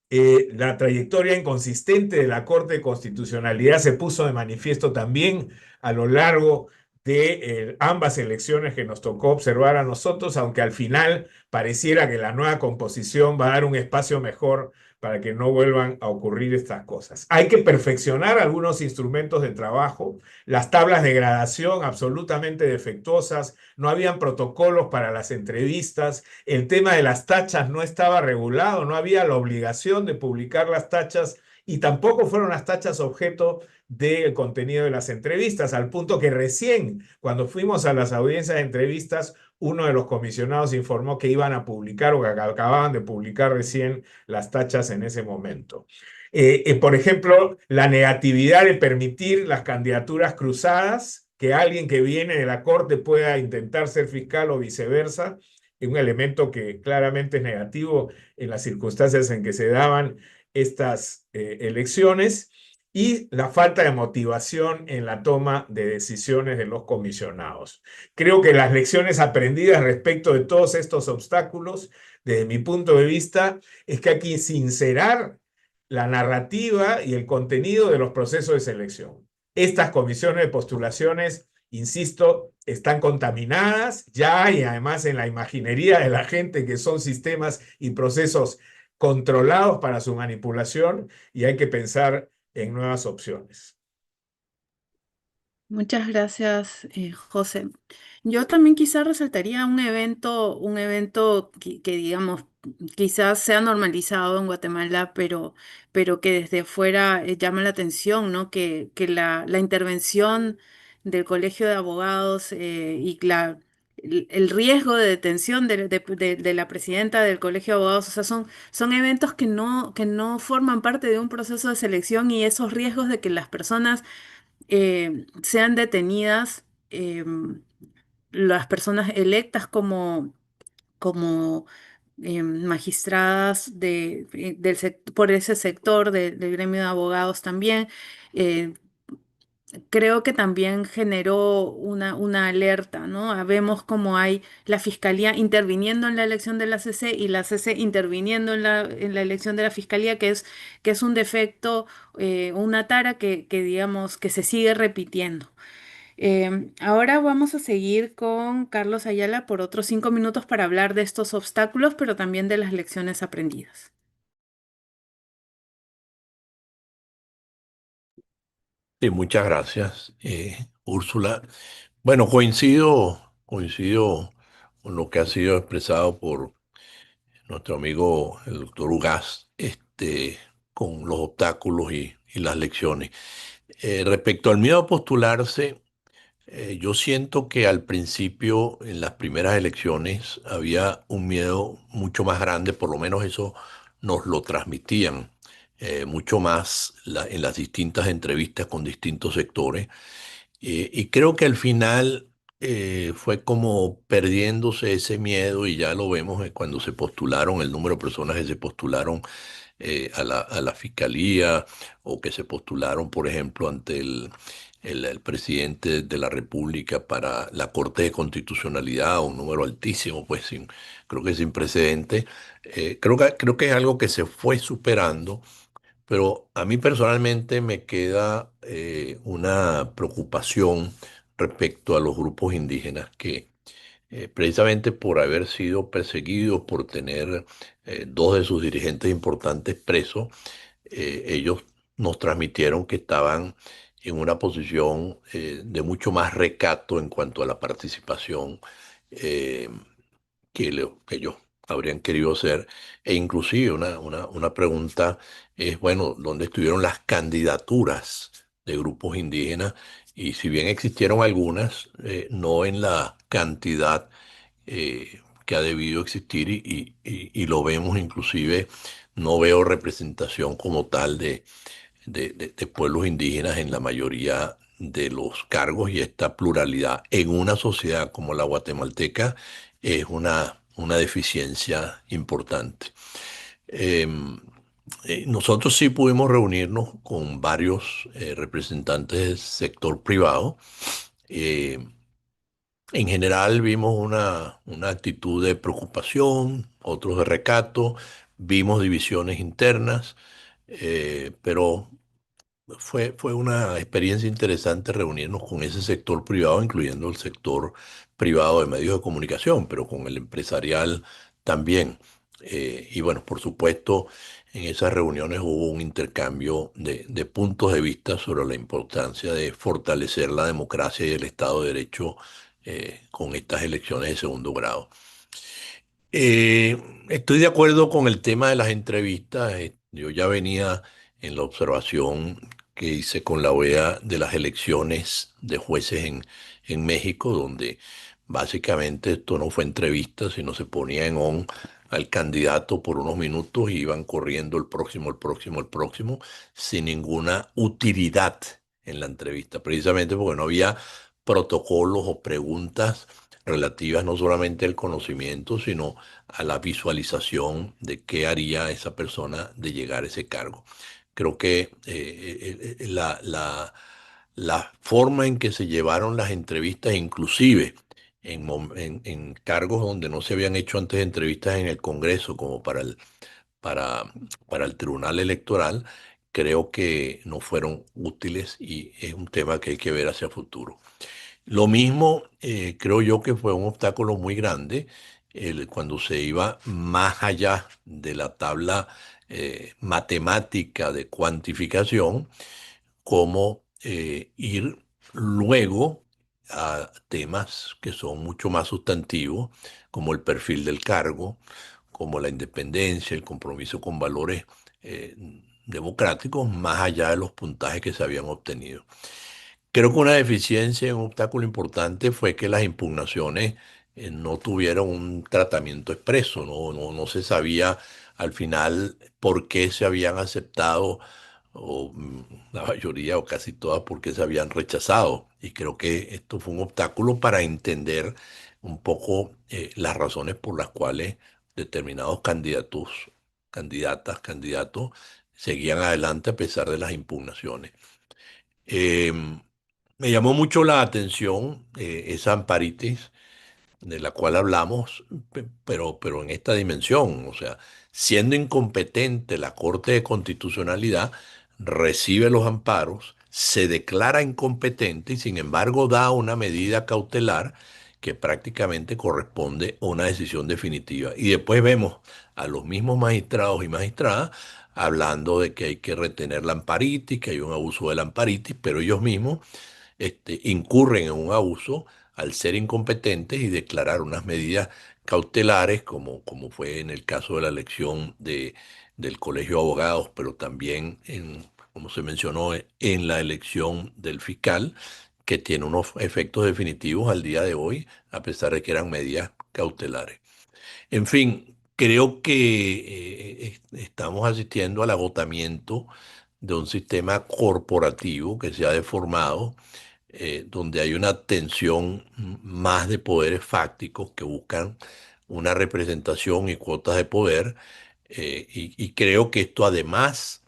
La trayectoria inconsistente de la Corte de Constitucionalidad se puso de manifiesto también a lo largo de ambas elecciones que nos tocó observar a nosotros, aunque al final pareciera que la nueva composición va a dar un espacio mejor para que no vuelvan a ocurrir estas cosas. Hay que perfeccionar algunos instrumentos de trabajo, las tablas de gradación absolutamente defectuosas, no habían protocolos para las entrevistas, el tema de las tachas no estaba regulado, no había la obligación de publicar las tachas y tampoco fueron las tachas objeto del contenido de las entrevistas, al punto que recién cuando fuimos a las audiencias de entrevistas, uno de los comisionados informó que iban a publicar o que acababan de publicar recién las tachas en ese momento. Por ejemplo, la negatividad de permitir las candidaturas cruzadas, que alguien que viene de la Corte pueda intentar ser fiscal o viceversa, es un elemento que claramente es negativo en las circunstancias en que se daban estas elecciones, y la falta de motivación en la toma de decisiones de los comisionados. Creo que las lecciones aprendidas respecto de todos estos obstáculos, desde mi punto de vista, es que hay que sincerar la narrativa y el contenido de los procesos de selección. Estas comisiones de postulaciones, insisto, están contaminadas ya, y además en la imaginería de la gente que son sistemas y procesos controlados para su manipulación, y hay que pensar en nuevas opciones. Muchas gracias, José. Yo también quizás resaltaría un evento que, digamos, quizás sea normalizado en Guatemala, pero que desde fuera llama la atención, ¿no? Que la intervención del Colegio de Abogados y el riesgo de detención de la presidenta del Colegio de Abogados, o sea, son eventos que no forman parte de un proceso de selección, y esos riesgos de que las personas sean detenidas las personas electas como magistradas por ese sector del gremio de abogados también. eh, Creo que también generó una alerta, ¿no? Vemos cómo hay la Fiscalía interviniendo en la elección de la CC y la CC interviniendo en la elección de la Fiscalía, que es un defecto, una tara que digamos que se sigue repitiendo. Ahora vamos a seguir con Carlos Ayala por otros 5 minutos para hablar de estos obstáculos, pero también de las lecciones aprendidas. Sí, muchas gracias, Úrsula. Bueno, coincido con lo que ha sido expresado por nuestro amigo el doctor Ugaz, con los obstáculos y las lecciones. Respecto al miedo a postularse, yo siento que al principio, en las primeras elecciones, había un miedo mucho más grande, por lo menos eso nos lo transmitían mucho más en las distintas entrevistas con distintos sectores. Y creo que al final fue como perdiéndose ese miedo y ya lo vemos cuando se postularon, el número de personas que se postularon a la fiscalía o que se postularon, por ejemplo, ante el presidente de la República para la Corte de Constitucionalidad, un número altísimo, pues creo que sin precedente. Creo que es algo que se fue superando, pero a mí personalmente me queda una preocupación respecto a los grupos indígenas que precisamente por haber sido perseguidos, por tener dos de sus dirigentes importantes presos, ellos nos transmitieron que estaban en una posición de mucho más recato en cuanto a la participación eh, que ellos habrían querido hacer. E inclusive una pregunta es, bueno, ¿dónde estuvieron las candidaturas de grupos indígenas? Y si bien existieron algunas, no en la cantidad que ha debido existir y lo vemos inclusive, no veo representación como tal de pueblos indígenas en la mayoría de los cargos, y esta pluralidad en una sociedad como la guatemalteca es una deficiencia importante. Em, Nosotros sí pudimos reunirnos con varios representantes del sector privado. eh, en general vimos una actitud de preocupación, otros de recato, vimos divisiones internas, pero fue una experiencia interesante reunirnos con ese sector privado, incluyendo el sector privado de medios de comunicación, pero con el empresarial también. Y bueno, por supuesto, en esas reuniones hubo un intercambio de puntos de vista sobre la importancia de fortalecer la democracia y el Estado de Derecho con estas elecciones de segundo grado. Eh, Estoy de acuerdo con el tema de las entrevistas. Yo ya venía en la observación que hice con la OEA de las elecciones de jueces en México, donde básicamente esto no fue entrevista, sino se ponía en on al candidato por unos minutos y iban corriendo el próximo, el próximo, el próximo, sin ninguna utilidad en la entrevista, precisamente porque no había protocolos o preguntas relativas no solamente al conocimiento, sino a la visualización de qué haría esa persona de llegar a ese cargo. Creo que la forma en que se llevaron las entrevistas, inclusive en cargos donde no se habían hecho antes entrevistas en el Congreso, como para, para el Tribunal Electoral, creo que no fueron útiles y es un tema que hay que ver hacia futuro. Lo mismo, creo yo que fue un obstáculo muy grande cuando se iba más allá de la tabla matemática de cuantificación, como ir luego a temas que son mucho más sustantivos, como el perfil del cargo, como la independencia, el compromiso con valores eh, democráticos, más allá de los puntajes que se habían obtenido. Creo que una deficiencia, un obstáculo importante fue que las impugnaciones no tuvieron un tratamiento expreso, no se sabía al final por qué se habían aceptado o la mayoría o casi todas porque se habían rechazado. Y creo que esto fue un obstáculo para entender un poco las razones por las cuales determinados candidatos, candidatos, seguían adelante a pesar de las impugnaciones. Em, Me llamó mucho la atención esa amparitis de la cual hablamos, pero en esta dimensión, o sea, siendo incompetente la Corte de Constitucionalidad, recibe los amparos, se declara incompetente y sin embargo da una medida cautelar que prácticamente corresponde a una decisión definitiva. Y después vemos a los mismos magistrados y magistradas hablando de que hay que retener la amparitis, que hay un abuso de la amparitis, pero ellos mismos incurren en un abuso al ser incompetentes y declarar unas medidas cautelares, como fue en el caso de la elección del Colegio de Abogados, pero también, como se mencionó, en la elección del fiscal, que tiene unos efectos definitivos al día de hoy, a pesar de que eran medidas cautelares. En fin, creo que estamos asistiendo al agotamiento de un sistema corporativo que se ha deformado, donde hay una tensión más de poderes fácticos que buscan una representación y cuotas de poder, y creo que esto además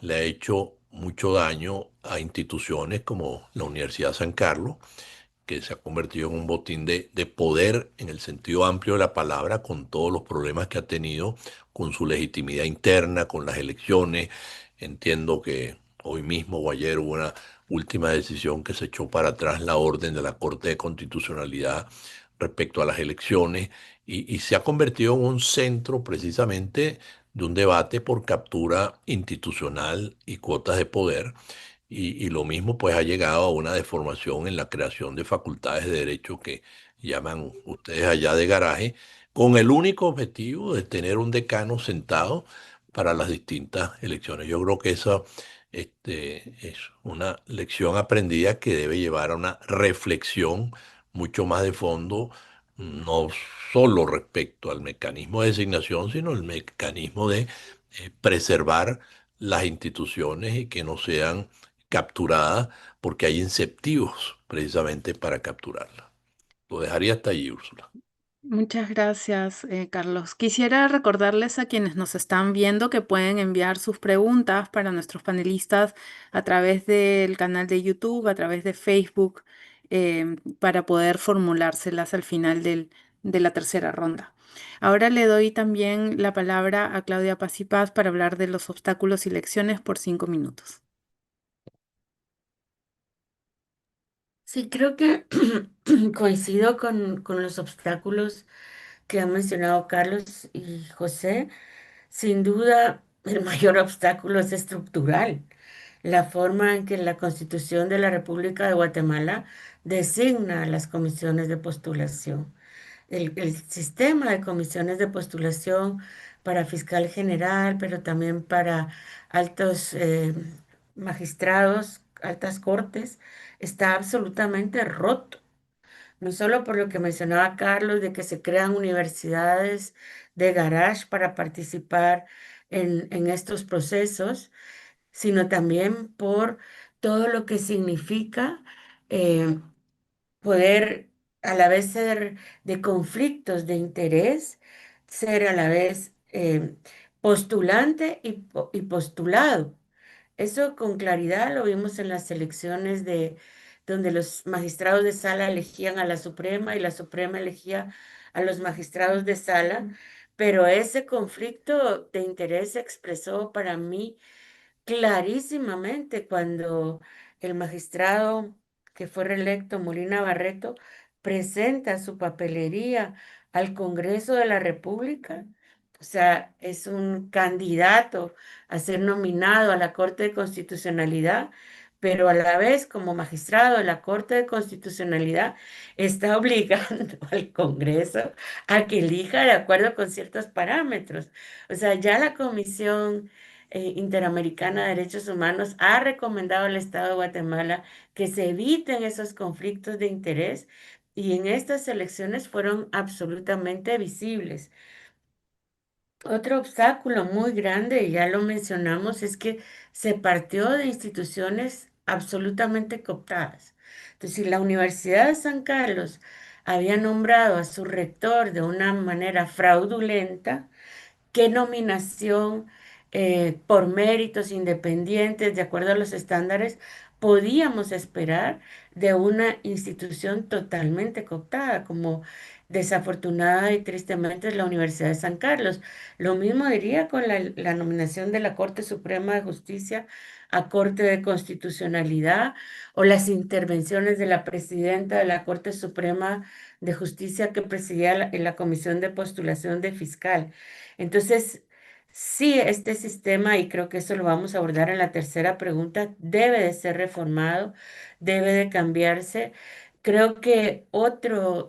le ha hecho mucho daño a instituciones como la Universidad de San Carlos, que se ha convertido en un botín de poder en el sentido amplio de la palabra, con todos los problemas que ha tenido con su legitimidad interna, con las elecciones. Entiendo que hoy mismo o ayer hubo una última decisión que se echó para atrás la orden de la Corte de Constitucionalidad respecto a las elecciones, y se ha convertido en un centro precisamente de un debate por captura institucional y cuotas de poder, y lo mismo pues ha llegado a una deformación en la creación de facultades de derecho que llaman ustedes allá de garaje, con el único objetivo de tener un decano sentado para las distintas elecciones. Yo creo que eso es una lección aprendida que debe llevar a una reflexión mucho más de fondo, no solo respecto al mecanismo de designación, sino el mecanismo de preservar las instituciones y que no sean capturada, porque hay incentivos precisamente para capturarla. Lo dejaría hasta allí, Úrsula. Muchas gracias, Carlos. Quisiera recordarles a quienes nos están viendo que pueden enviar sus preguntas para nuestros panelistas a través del canal de YouTube, a través de Facebook, para poder formulárselas al final de la tercera ronda. Ahora le doy también la palabra a Claudia Paz y Paz para hablar de los obstáculos y lecciones por 5 minutos. Sí, creo que coincido con los obstáculos que han mencionado Carlos y José. Sin duda, el mayor obstáculo es estructural. La forma en que la Constitución de la República de Guatemala designa las comisiones de postulación. El sistema de comisiones de postulación para fiscal general, pero también para altos magistrados, altas cortes, está absolutamente roto. No solo por lo que mencionaba Carlos, de que se crean universidades de garage para participar en estos procesos, sino también por todo lo que significa eh, poder a la vez ser de conflictos de interés, ser a la vez postulante y postulado. Eso con claridad lo vimos en las elecciones de donde los magistrados de sala elegían a la Suprema y la Suprema elegía a los magistrados de sala, pero ese conflicto de interés se expresó para mí clarísimamente cuando el magistrado que fue reelecto, Molina Barreto, presenta su papelería al Congreso de la República. O sea, es un candidato a ser nominado a la Corte de Constitucionalidad, pero a la vez como magistrado de la Corte de Constitucionalidad está obligando al Congreso a que elija de acuerdo con ciertos parámetros. O sea, ya la Comisión Interamericana de Derechos Humanos ha recomendado al Estado de Guatemala que se eviten esos conflictos de interés y en estas elecciones fueron absolutamente visibles. Otro obstáculo muy grande, y ya lo mencionamos, es que se partió de instituciones absolutamente cooptadas. Entonces, si la Universidad de San Carlos había nombrado a su rector de una manera fraudulenta, qué nominación por méritos independientes, de acuerdo a los estándares, podíamos esperar de una institución totalmente cooptada, como desafortunada y tristemente es la Universidad de San Carlos. Lo mismo diría con la nominación de la Corte Suprema de Justicia a Corte de Constitucionalidad o las intervenciones de la presidenta de la Corte Suprema de Justicia que presidía la Comisión de Postulación de Fiscal. Entonces, sí, este sistema, y creo que eso lo vamos a abordar en la tercera pregunta, debe de ser reformado, debe de cambiarse. Creo que otro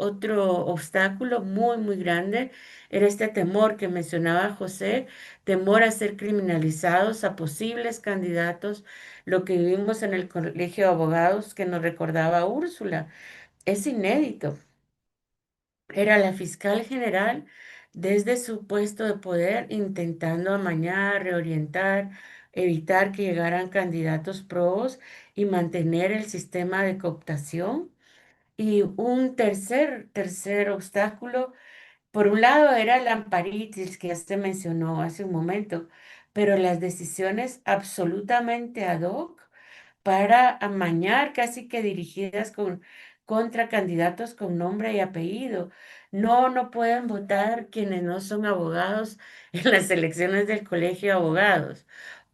obstáculo muy, muy grande era este temor que mencionaba José, temor a ser criminalizados, a posibles candidatos, lo que vivimos en el Colegio de Abogados que nos recordaba Úrsula. Es inédito. Era la fiscal general desde su puesto de poder intentando amañar, reorientar, evitar que llegaran candidatos probos y mantener el sistema de cooptación. Y un tercer obstáculo, por un lado era el amparitis que ya se mencionó hace un momento, pero las decisiones absolutamente ad hoc para amañar, casi que dirigidas contra candidatos con nombre y apellido. No, no pueden votar quienes no son abogados en las elecciones del colegio de abogados.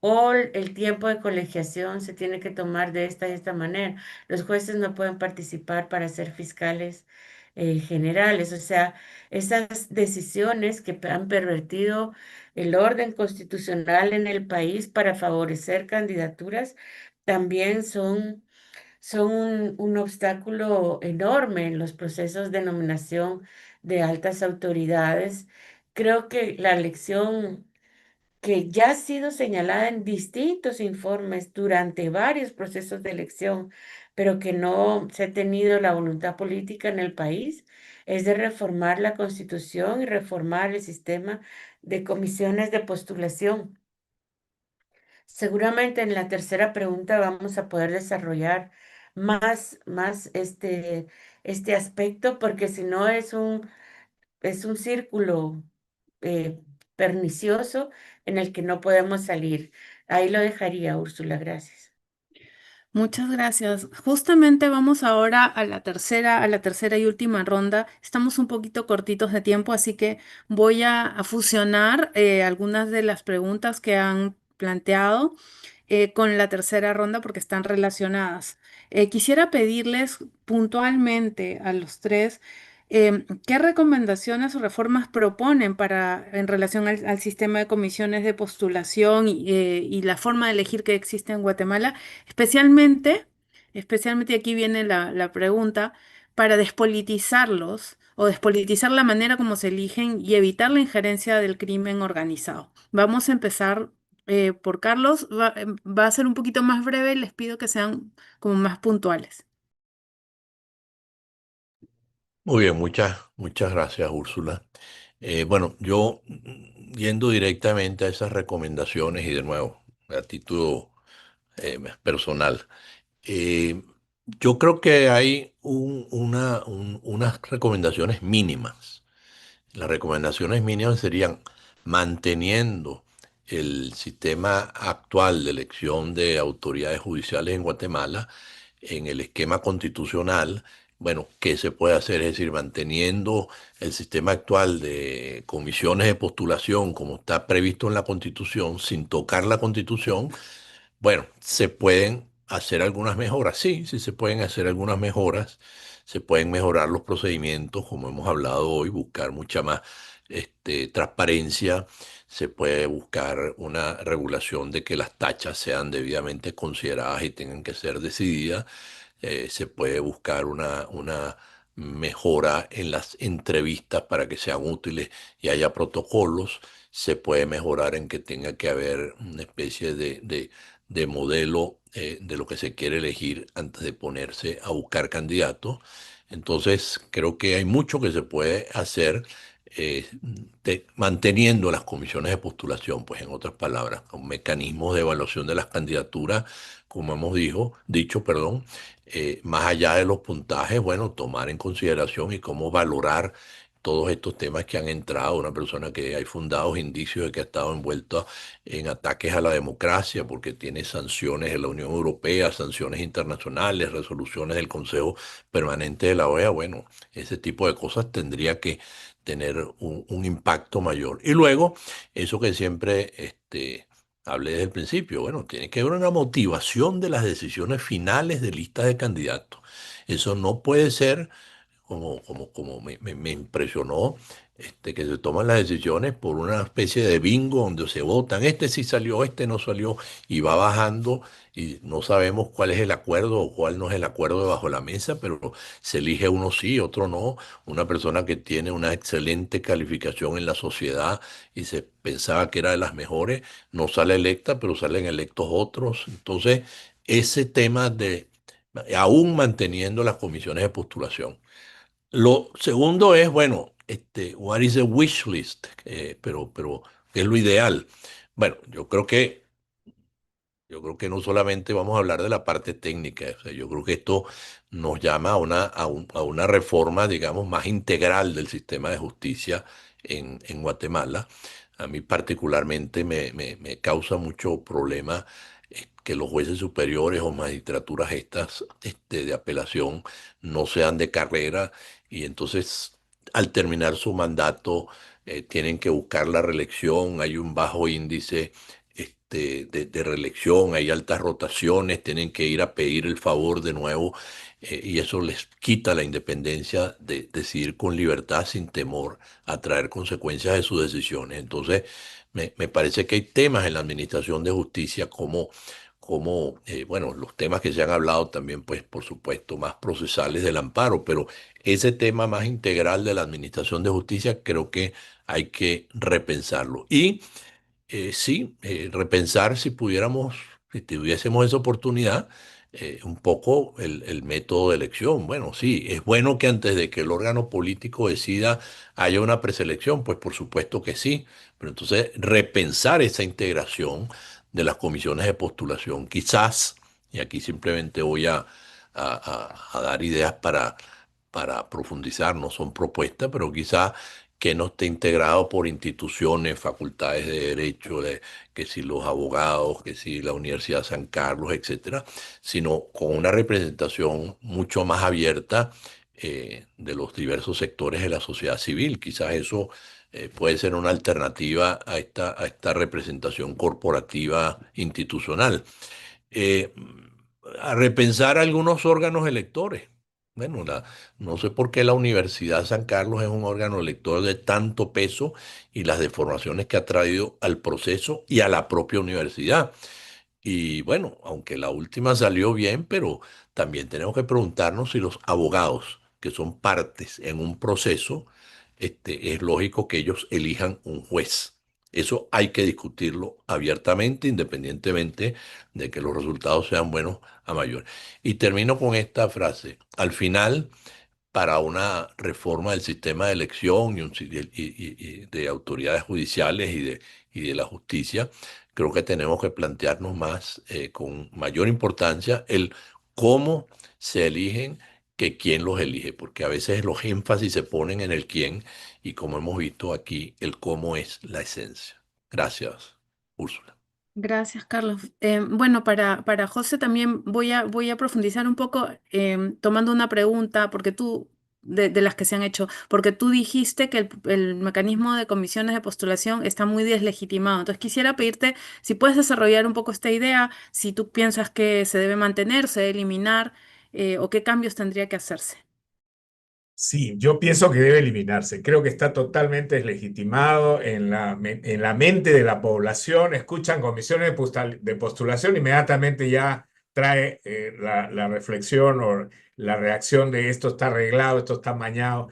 O el tiempo de colegiación se tiene que tomar de esta y esta manera. Los jueces no pueden participar para ser fiscales generales. O sea, esas decisiones que han pervertido el orden constitucional en el país para favorecer candidaturas también son un obstáculo enorme en los procesos de nominación de altas autoridades. Creo que la elección que ya ha sido señalada en distintos informes durante varios procesos de elección, pero que no se ha tenido la voluntad política en el país, es de reformar la Constitución y reformar el sistema de comisiones de postulación. Seguramente en la tercera pregunta vamos a poder desarrollar más este aspecto, porque si no es un círculo eh, pernicioso en el que no podemos salir. Ahí lo dejaría, Úrsula, gracias. Muchas gracias. Justamente vamos ahora a la tercera y última ronda. Estamos un poquito cortitos de tiempo, así que voy a fusionar algunas de las preguntas que han planteado con la tercera ronda porque están relacionadas. Quisiera pedirles puntualmente a los tres qué recomendaciones o reformas proponen en relación al sistema de comisiones de postulación y la forma de elegir que existe en Guatemala, especialmente y aquí viene la pregunta, para despolitizarlos o despolitizar la manera como se eligen y evitar la injerencia del crimen organizado. Vamos a empezar por Carlos. Va a ser un poquito más breve y les pido que sean como más puntuales. Muy bien, muchas gracias, Úrsula. Bueno, yo yendo directamente a esas recomendaciones y de nuevo, a título personal, eh, yo creo que hay unas recomendaciones mínimas. Las recomendaciones mínimas serían manteniendo el sistema actual de elección de autoridades judiciales en Guatemala en el esquema constitucional. Bueno, ¿qué se puede hacer? Es decir, manteniendo el sistema actual de comisiones de postulación como está previsto en la Constitución, sin tocar la Constitución, bueno, se pueden hacer algunas mejoras. Sí, sí se pueden hacer algunas mejoras. Se pueden mejorar los procedimientos, como hemos hablado hoy, buscar mucha más transparencia. Se puede buscar una regulación de que las tachas sean debidamente consideradas y tengan que ser decididas. Se puede buscar una mejora en las entrevistas para que sean útiles y haya protocolos. Se puede mejorar en que tenga que haber una especie de modelo de lo que se quiere elegir antes de ponerse a buscar candidatos. Entonces, creo que hay mucho que se puede hacer manteniendo las comisiones de postulación, pues en otras palabras, con mecanismos de evaluación de las candidaturas, como hemos dicho, perdón, más allá de los puntajes, bueno, tomar en consideración y cómo valorar todos estos temas que han entrado, una persona que hay fundados indicios de que ha estado envuelta en ataques a la democracia porque tiene sanciones de la Unión Europea, sanciones internacionales, resoluciones del Consejo Permanente de la OEA, bueno, ese tipo de cosas tendría que tener un impacto mayor. Y luego, eso que siempre hablé desde el principio, bueno, tiene que haber una motivación de las decisiones finales de listas de candidatos. Eso no puede ser como me impresionó, que se toman las decisiones por una especie de bingo donde se votan, este sí salió, este no salió, y va bajando y no sabemos cuál es el acuerdo o cuál no es el acuerdo debajo de la mesa, pero se elige uno sí, otro no, una persona que tiene una excelente calificación en la sociedad y se pensaba que era de las mejores, no sale electa, pero salen electos otros. Entonces, ese tema aún manteniendo las comisiones de postulación. Lo segundo es, bueno, what is a wish list? Pero, ¿qué es lo ideal? Bueno, yo creo que no solamente vamos a hablar de la parte técnica, o sea, yo creo que esto nos llama a una reforma, digamos, más integral del sistema de justicia en Guatemala. A mí particularmente me causa mucho problema que los jueces superiores o magistraturas estas de apelación no sean de carrera y entonces al terminar su mandato tienen que buscar la reelección, hay un bajo índice de reelección, hay altas rotaciones, tienen que ir a pedir el favor de nuevo y eso les quita la independencia de decidir con libertad sin temor a traer consecuencias de sus decisiones. Entonces, me parece que hay temas en la administración de justicia bueno, los temas que se han hablado también, pues por supuesto, más procesales del amparo, pero ese tema más integral de la administración de justicia creo que hay que repensarlo. Y sí, repensar si tuviésemos esa oportunidad, un poco el método de elección. Bueno, sí, es bueno que antes de que el órgano político decida haya una preselección, pues por supuesto que sí, pero entonces repensar esa integración de las comisiones de postulación, quizás, y aquí simplemente voy a dar ideas para profundizar, no son propuestas, pero quizás que no esté integrado por instituciones, facultades de derecho, que si los abogados, que si la Universidad de San Carlos, etcétera, sino con una representación mucho más abierta de los diversos sectores de la sociedad civil. Quizás eso puede ser una alternativa a esta representación corporativa institucional. Eh, a repensar algunos órganos electores. Bueno, no sé por qué la Universidad San Carlos es un órgano elector de tanto peso y las deformaciones que ha traído al proceso y a la propia universidad. Y bueno, aunque la última salió bien, pero también tenemos que preguntarnos si los abogados, que son partes en un proceso, es lógico que ellos elijan un juez. Eso hay que discutirlo abiertamente, independientemente de que los resultados sean buenos a mayor. Y termino con esta frase. Al final, para una reforma del sistema de elección y de autoridades judiciales y de la justicia, creo que tenemos que plantearnos más, con mayor importancia, el cómo se eligen que quién los elige, porque a veces los énfasis se ponen en el quién y como hemos visto aquí, el cómo es la esencia. Gracias, Úrsula. Gracias, Carlos. Bueno, para José también voy a profundizar un poco tomando una pregunta, porque de las que se han hecho, porque tú dijiste que el mecanismo de comisiones de postulación está muy deslegitimado. Entonces quisiera pedirte si puedes desarrollar un poco esta idea, si tú piensas que se debe mantener, se debe eliminar, o qué cambios tendría que hacerse. Sí, yo pienso que debe eliminarse. Creo que está totalmente deslegitimado en la mente de la población. Escuchan comisiones de postulación, inmediatamente ya trae la reflexión o la reacción de esto está arreglado, esto está amañado.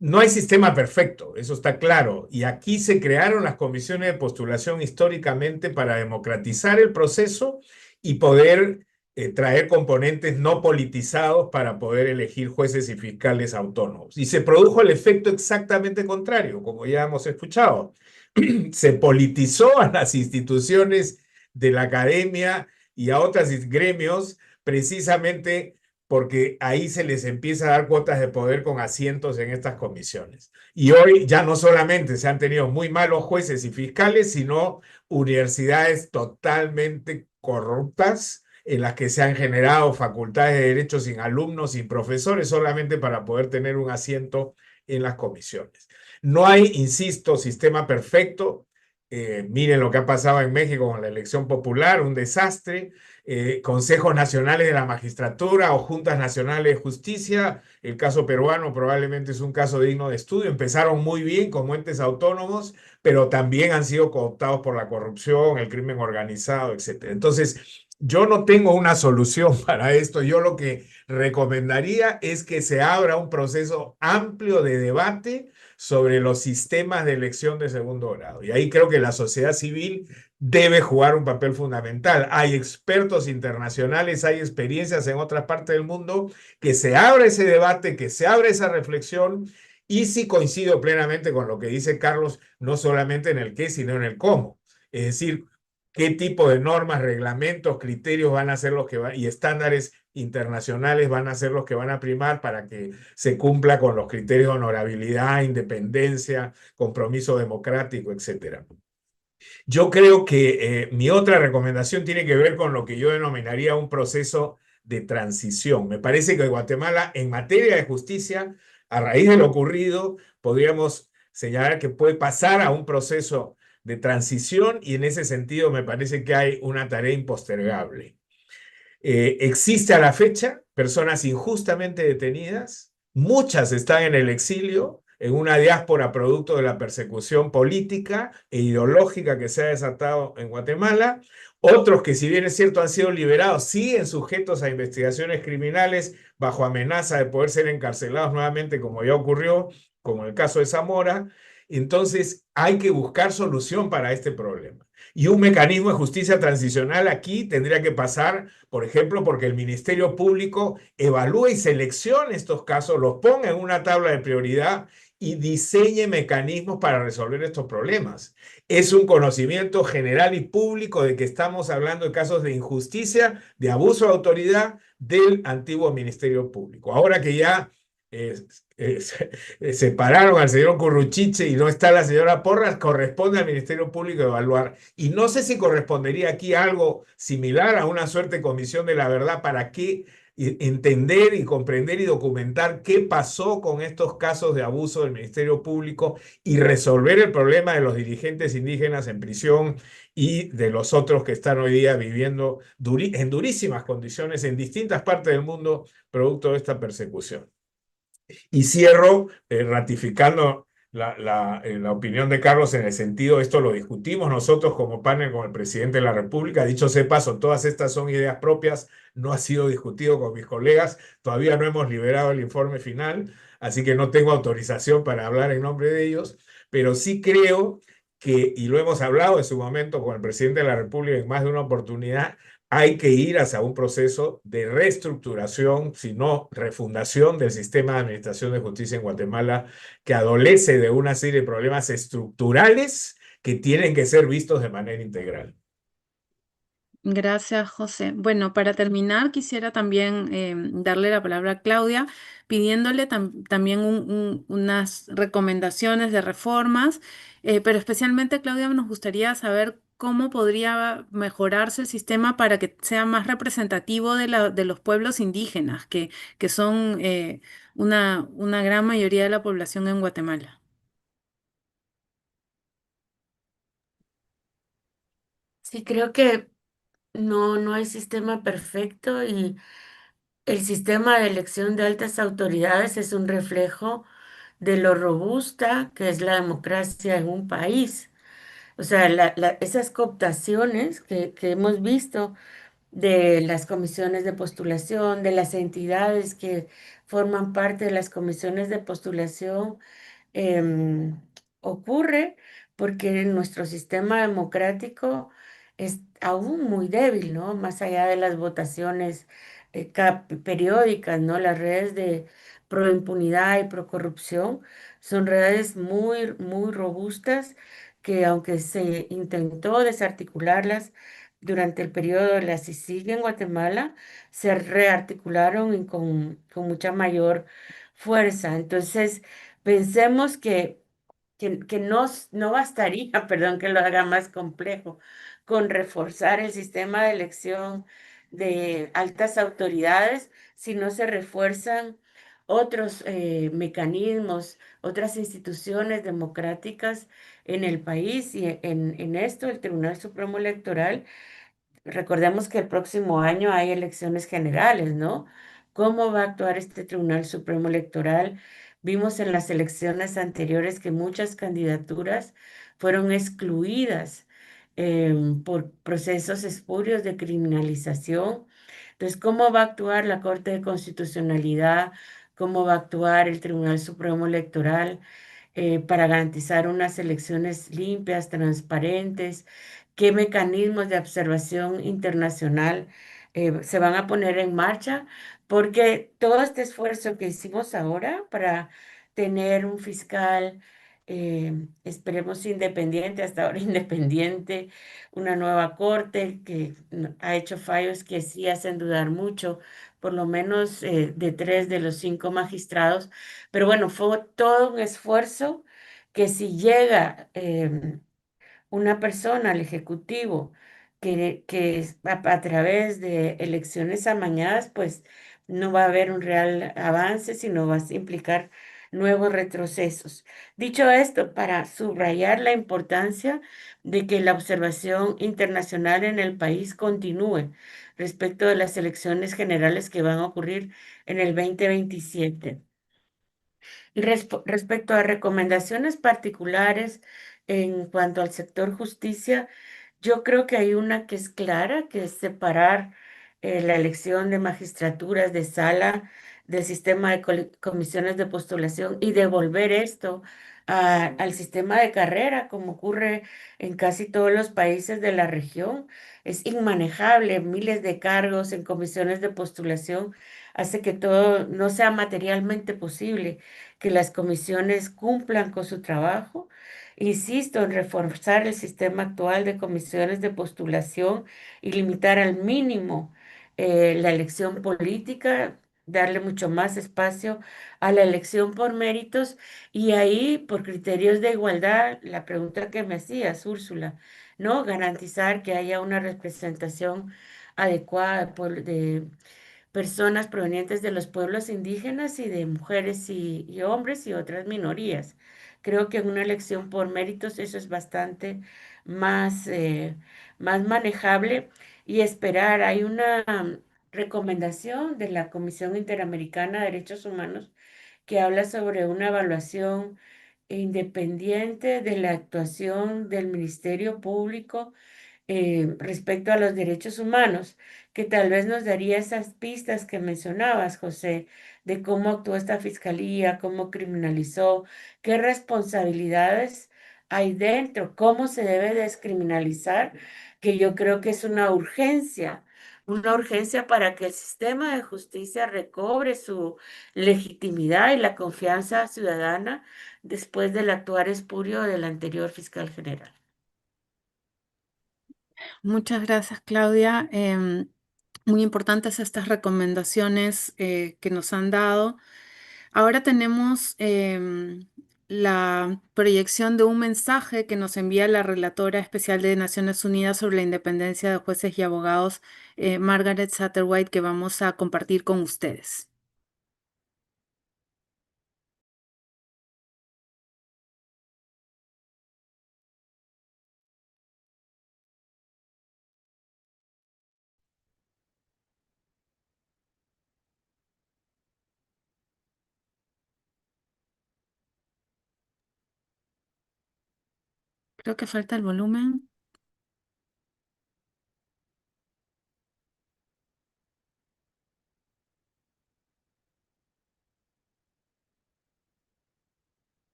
No hay sistema perfecto, eso está claro. Y aquí se crearon las comisiones de postulación históricamente para democratizar el proceso y poder traer componentes no politizados para poder elegir jueces y fiscales autónomos. Y se produjo el efecto exactamente contrario, como ya hemos escuchado. Se politizó a las instituciones de la academia y a otros gremios precisamente porque ahí se les empieza a dar cuotas de poder con asientos en estas comisiones. Y hoy ya no solamente se han tenido muy malos jueces y fiscales, sino universidades totalmente corruptas en las que se han generado facultades de derecho sin alumnos, sin profesores, solamente para poder tener un asiento en las comisiones. No hay, insisto, sistema perfecto. Miren lo que ha pasado en México con la elección popular, un desastre. Consejos nacionales de la magistratura o juntas nacionales de justicia. El caso peruano probablemente es un caso digno de estudio. Empezaron muy bien como entes autónomos, pero también han sido cooptados por la corrupción, el crimen organizado, etc. Entonces, yo no tengo una solución para esto. Yo lo que recomendaría es que se abra un proceso amplio de debate sobre los sistemas de elección de segundo grado. Y ahí creo que la sociedad civil debe jugar un papel fundamental. Hay expertos internacionales, hay experiencias en otras partes del mundo, que se abra ese debate, que se abra esa reflexión. Y sí coincido plenamente con lo que dice Carlos, no solamente en el qué, sino en el cómo. Es decir, qué tipo de normas, reglamentos, criterios van a ser los que van, y estándares internacionales van a ser los que van a primar para que se cumpla con los criterios de honorabilidad, independencia, compromiso democrático, etcétera. Yo creo que mi otra recomendación tiene que ver con lo que yo denominaría un proceso de transición. Me parece que Guatemala, en materia de justicia, a raíz de lo ocurrido, podríamos señalar que puede pasar a un proceso de transición y en ese sentido me parece que hay una tarea impostergable. Existe a la fecha personas injustamente detenidas, muchas están en el exilio, en una diáspora producto de la persecución política e ideológica que se ha desatado en Guatemala, otros que si bien es cierto han sido liberados, siguen sujetos a investigaciones criminales bajo amenaza de poder ser encarcelados nuevamente como ya ocurrió, como en el caso de Zamora. Entonces hay que buscar solución para este problema. Y un mecanismo de justicia transicional aquí tendría que pasar, por ejemplo, porque el Ministerio Público evalúe y seleccione estos casos, los ponga en una tabla de prioridad y diseñe mecanismos para resolver estos problemas. Es un conocimiento general y público de que estamos hablando de casos de injusticia, de abuso de autoridad del antiguo Ministerio Público. Ahora que ya separaron al señor Curruchiche y no está la señora Porras, corresponde al Ministerio Público evaluar. Y no sé si correspondería aquí algo similar a una suerte de comisión de la verdad para que entender y comprender y documentar qué pasó con estos casos de abuso del Ministerio Público y resolver el problema de los dirigentes indígenas en prisión y de los otros que están hoy día viviendo en durísimas condiciones en distintas partes del mundo producto de esta persecución. Y cierro ratificando la opinión de Carlos en el sentido, esto lo discutimos nosotros como panel con el presidente de la República. Dicho sea de paso, todas estas son ideas propias, no ha sido discutido con mis colegas, todavía no hemos liberado el informe final, así que no tengo autorización para hablar en nombre de ellos, pero sí creo que, y lo hemos hablado en su momento con el presidente de la República en más de una oportunidad, hay que ir hacia un proceso de reestructuración, si no refundación del sistema de administración de justicia en Guatemala, que adolece de una serie de problemas estructurales que tienen que ser vistos de manera integral. Gracias, José. Bueno, para terminar, quisiera también darle la palabra a Claudia, pidiéndole también unas recomendaciones de reformas, pero especialmente, Claudia, nos gustaría saber cómo podría mejorarse el sistema para que sea más representativo de los pueblos indígenas, que son una gran mayoría de la población en Guatemala. Sí, creo que no hay sistema perfecto y el sistema de elección de altas autoridades es un reflejo de lo robusta que es la democracia en un país. O sea, esas cooptaciones que hemos visto de las comisiones de postulación, de las entidades que forman parte de las comisiones de postulación, em, ocurre porque nuestro sistema democrático es aún muy débil, ¿no? Más allá de las votaciones periódicas, ¿no? Las redes de proimpunidad y procorrupción son redes muy, muy robustas que aunque se intentó desarticularlas durante el periodo de la CICIG en Guatemala, se rearticularon y con mucha mayor fuerza. Entonces, pensemos que no bastaría, perdón, que lo haga más complejo, con reforzar el sistema de elección de altas autoridades, si no se refuerzan otros mecanismos, otras instituciones democráticas en el país y en esto el Tribunal Supremo Electoral. Recordemos que el próximo año hay elecciones generales, ¿no? ¿Cómo va a actuar este Tribunal Supremo Electoral? Vimos en las elecciones anteriores que muchas candidaturas fueron excluidas por procesos espurios de criminalización. Entonces, ¿cómo va a actuar la Corte de Constitucionalidad? ¿Cómo va a actuar el Tribunal Supremo Electoral? Para garantizar unas elecciones limpias, transparentes, qué mecanismos de observación internacional se van a poner en marcha, porque todo este esfuerzo que hicimos ahora para tener un fiscal, esperemos independiente, hasta ahora independiente, una nueva corte que ha hecho fallos que sí hacen dudar mucho, por lo menos de 3 de los 5 magistrados, pero bueno, fue todo un esfuerzo que si llega una persona al Ejecutivo que a través de elecciones amañadas, pues no va a haber un real avance, sino va a implicar nuevos retrocesos. Dicho esto, para subrayar la importancia de que la observación internacional en el país continúe respecto de las elecciones generales que van a ocurrir en el 2027. Y respecto a recomendaciones particulares en cuanto al sector justicia, yo creo que hay una que es clara, que es separar la elección de magistraturas de sala del sistema de comisiones de postulación y devolver esto al sistema de carrera, como ocurre en casi todos los países de la región. Es inmanejable, miles de cargos en comisiones de postulación hace que todo no sea materialmente posible, que las comisiones cumplan con su trabajo. Insisto en reforzar el sistema actual de comisiones de postulación y limitar al mínimo la elección política, darle mucho más espacio a la elección por méritos y ahí, por criterios de igualdad, la pregunta que me hacías, Úrsula, ¿no? Garantizar que haya una representación adecuada de personas provenientes de los pueblos indígenas y de mujeres y hombres y otras minorías. Creo que en una elección por méritos eso es bastante más, más manejable y esperar. Hay una recomendación de la Comisión Interamericana de Derechos Humanos que habla sobre una evaluación independiente de la actuación del Ministerio Público respecto a los derechos humanos, que tal vez nos daría esas pistas que mencionabas, José, de cómo actuó esta fiscalía, cómo criminalizó, qué responsabilidades hay dentro, cómo se debe descriminalizar, que yo creo que es una urgencia para que el sistema de justicia recobre su legitimidad y la confianza ciudadana después del actuar espurio del anterior fiscal general. Muchas gracias, Claudia. Muy importantes estas recomendaciones que nos han dado. Ahora tenemos la proyección de un mensaje que nos envía la relatora especial de Naciones Unidas sobre la independencia de jueces y abogados, Margaret Satterwhite, que vamos a compartir con ustedes. Creo que falta el volumen.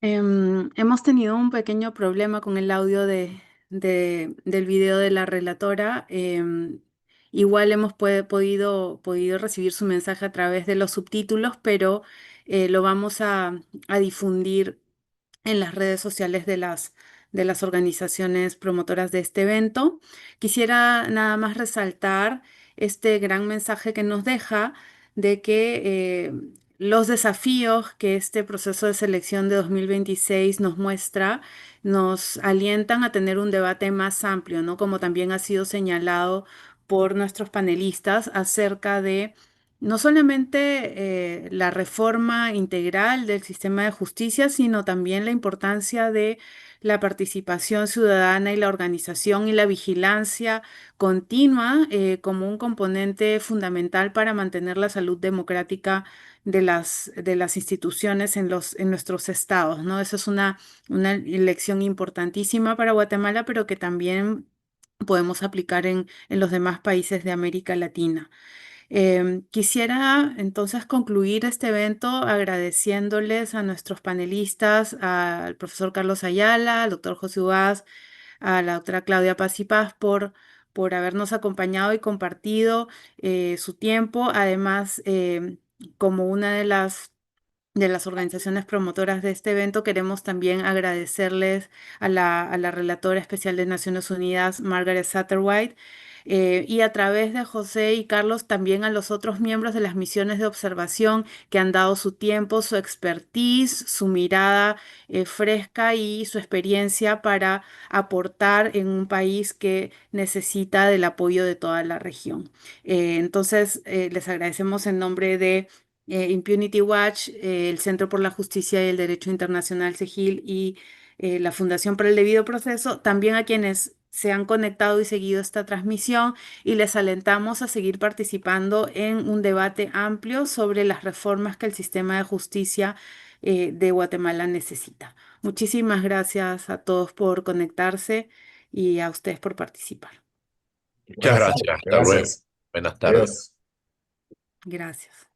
Hemos tenido un pequeño problema con el audio del video de la relatora. Igual hemos podido recibir su mensaje a través de los subtítulos, pero lo vamos a difundir en las redes sociales de las organizaciones promotoras de este evento. Quisiera nada más resaltar este gran mensaje que nos deja de que los desafíos que este proceso de selección de 2026 nos muestra nos alientan a tener un debate más amplio, ¿no? Como también ha sido señalado por nuestros panelistas acerca de no solamente la reforma integral del sistema de justicia, sino también la importancia de la participación ciudadana y la organización y la vigilancia continua como un componente fundamental para mantener la salud democrática de las instituciones en nuestros estados, ¿no? Esa es una lección importantísima para Guatemala, pero que también podemos aplicar en los demás países de América Latina. Quisiera entonces concluir este evento agradeciéndoles a nuestros panelistas, al profesor Carlos Ayala, al doctor José Ubas, a la doctora Claudia Paz y Paz por habernos acompañado y compartido su tiempo. Además, como una de las organizaciones promotoras de este evento, queremos también agradecerles a la relatora especial de Naciones Unidas, Margaret Satterwhite, y a través de José y Carlos también a los otros miembros de las misiones de observación que han dado su tiempo, su expertise, su mirada fresca y su experiencia para aportar en un país que necesita del apoyo de toda la región. Entonces, les agradecemos en nombre de Impunity Watch, el Centro por la Justicia y el Derecho Internacional, CEGIL, y la Fundación para el Debido Proceso, también a quienes se han conectado y seguido esta transmisión, y les alentamos a seguir participando en un debate amplio sobre las reformas que el sistema de justicia de Guatemala necesita. Muchísimas gracias a todos por conectarse y a ustedes por participar. Muchas Buenas gracias. tardes. Hasta luego. Gracias. Buenas tardes. Adiós. Gracias.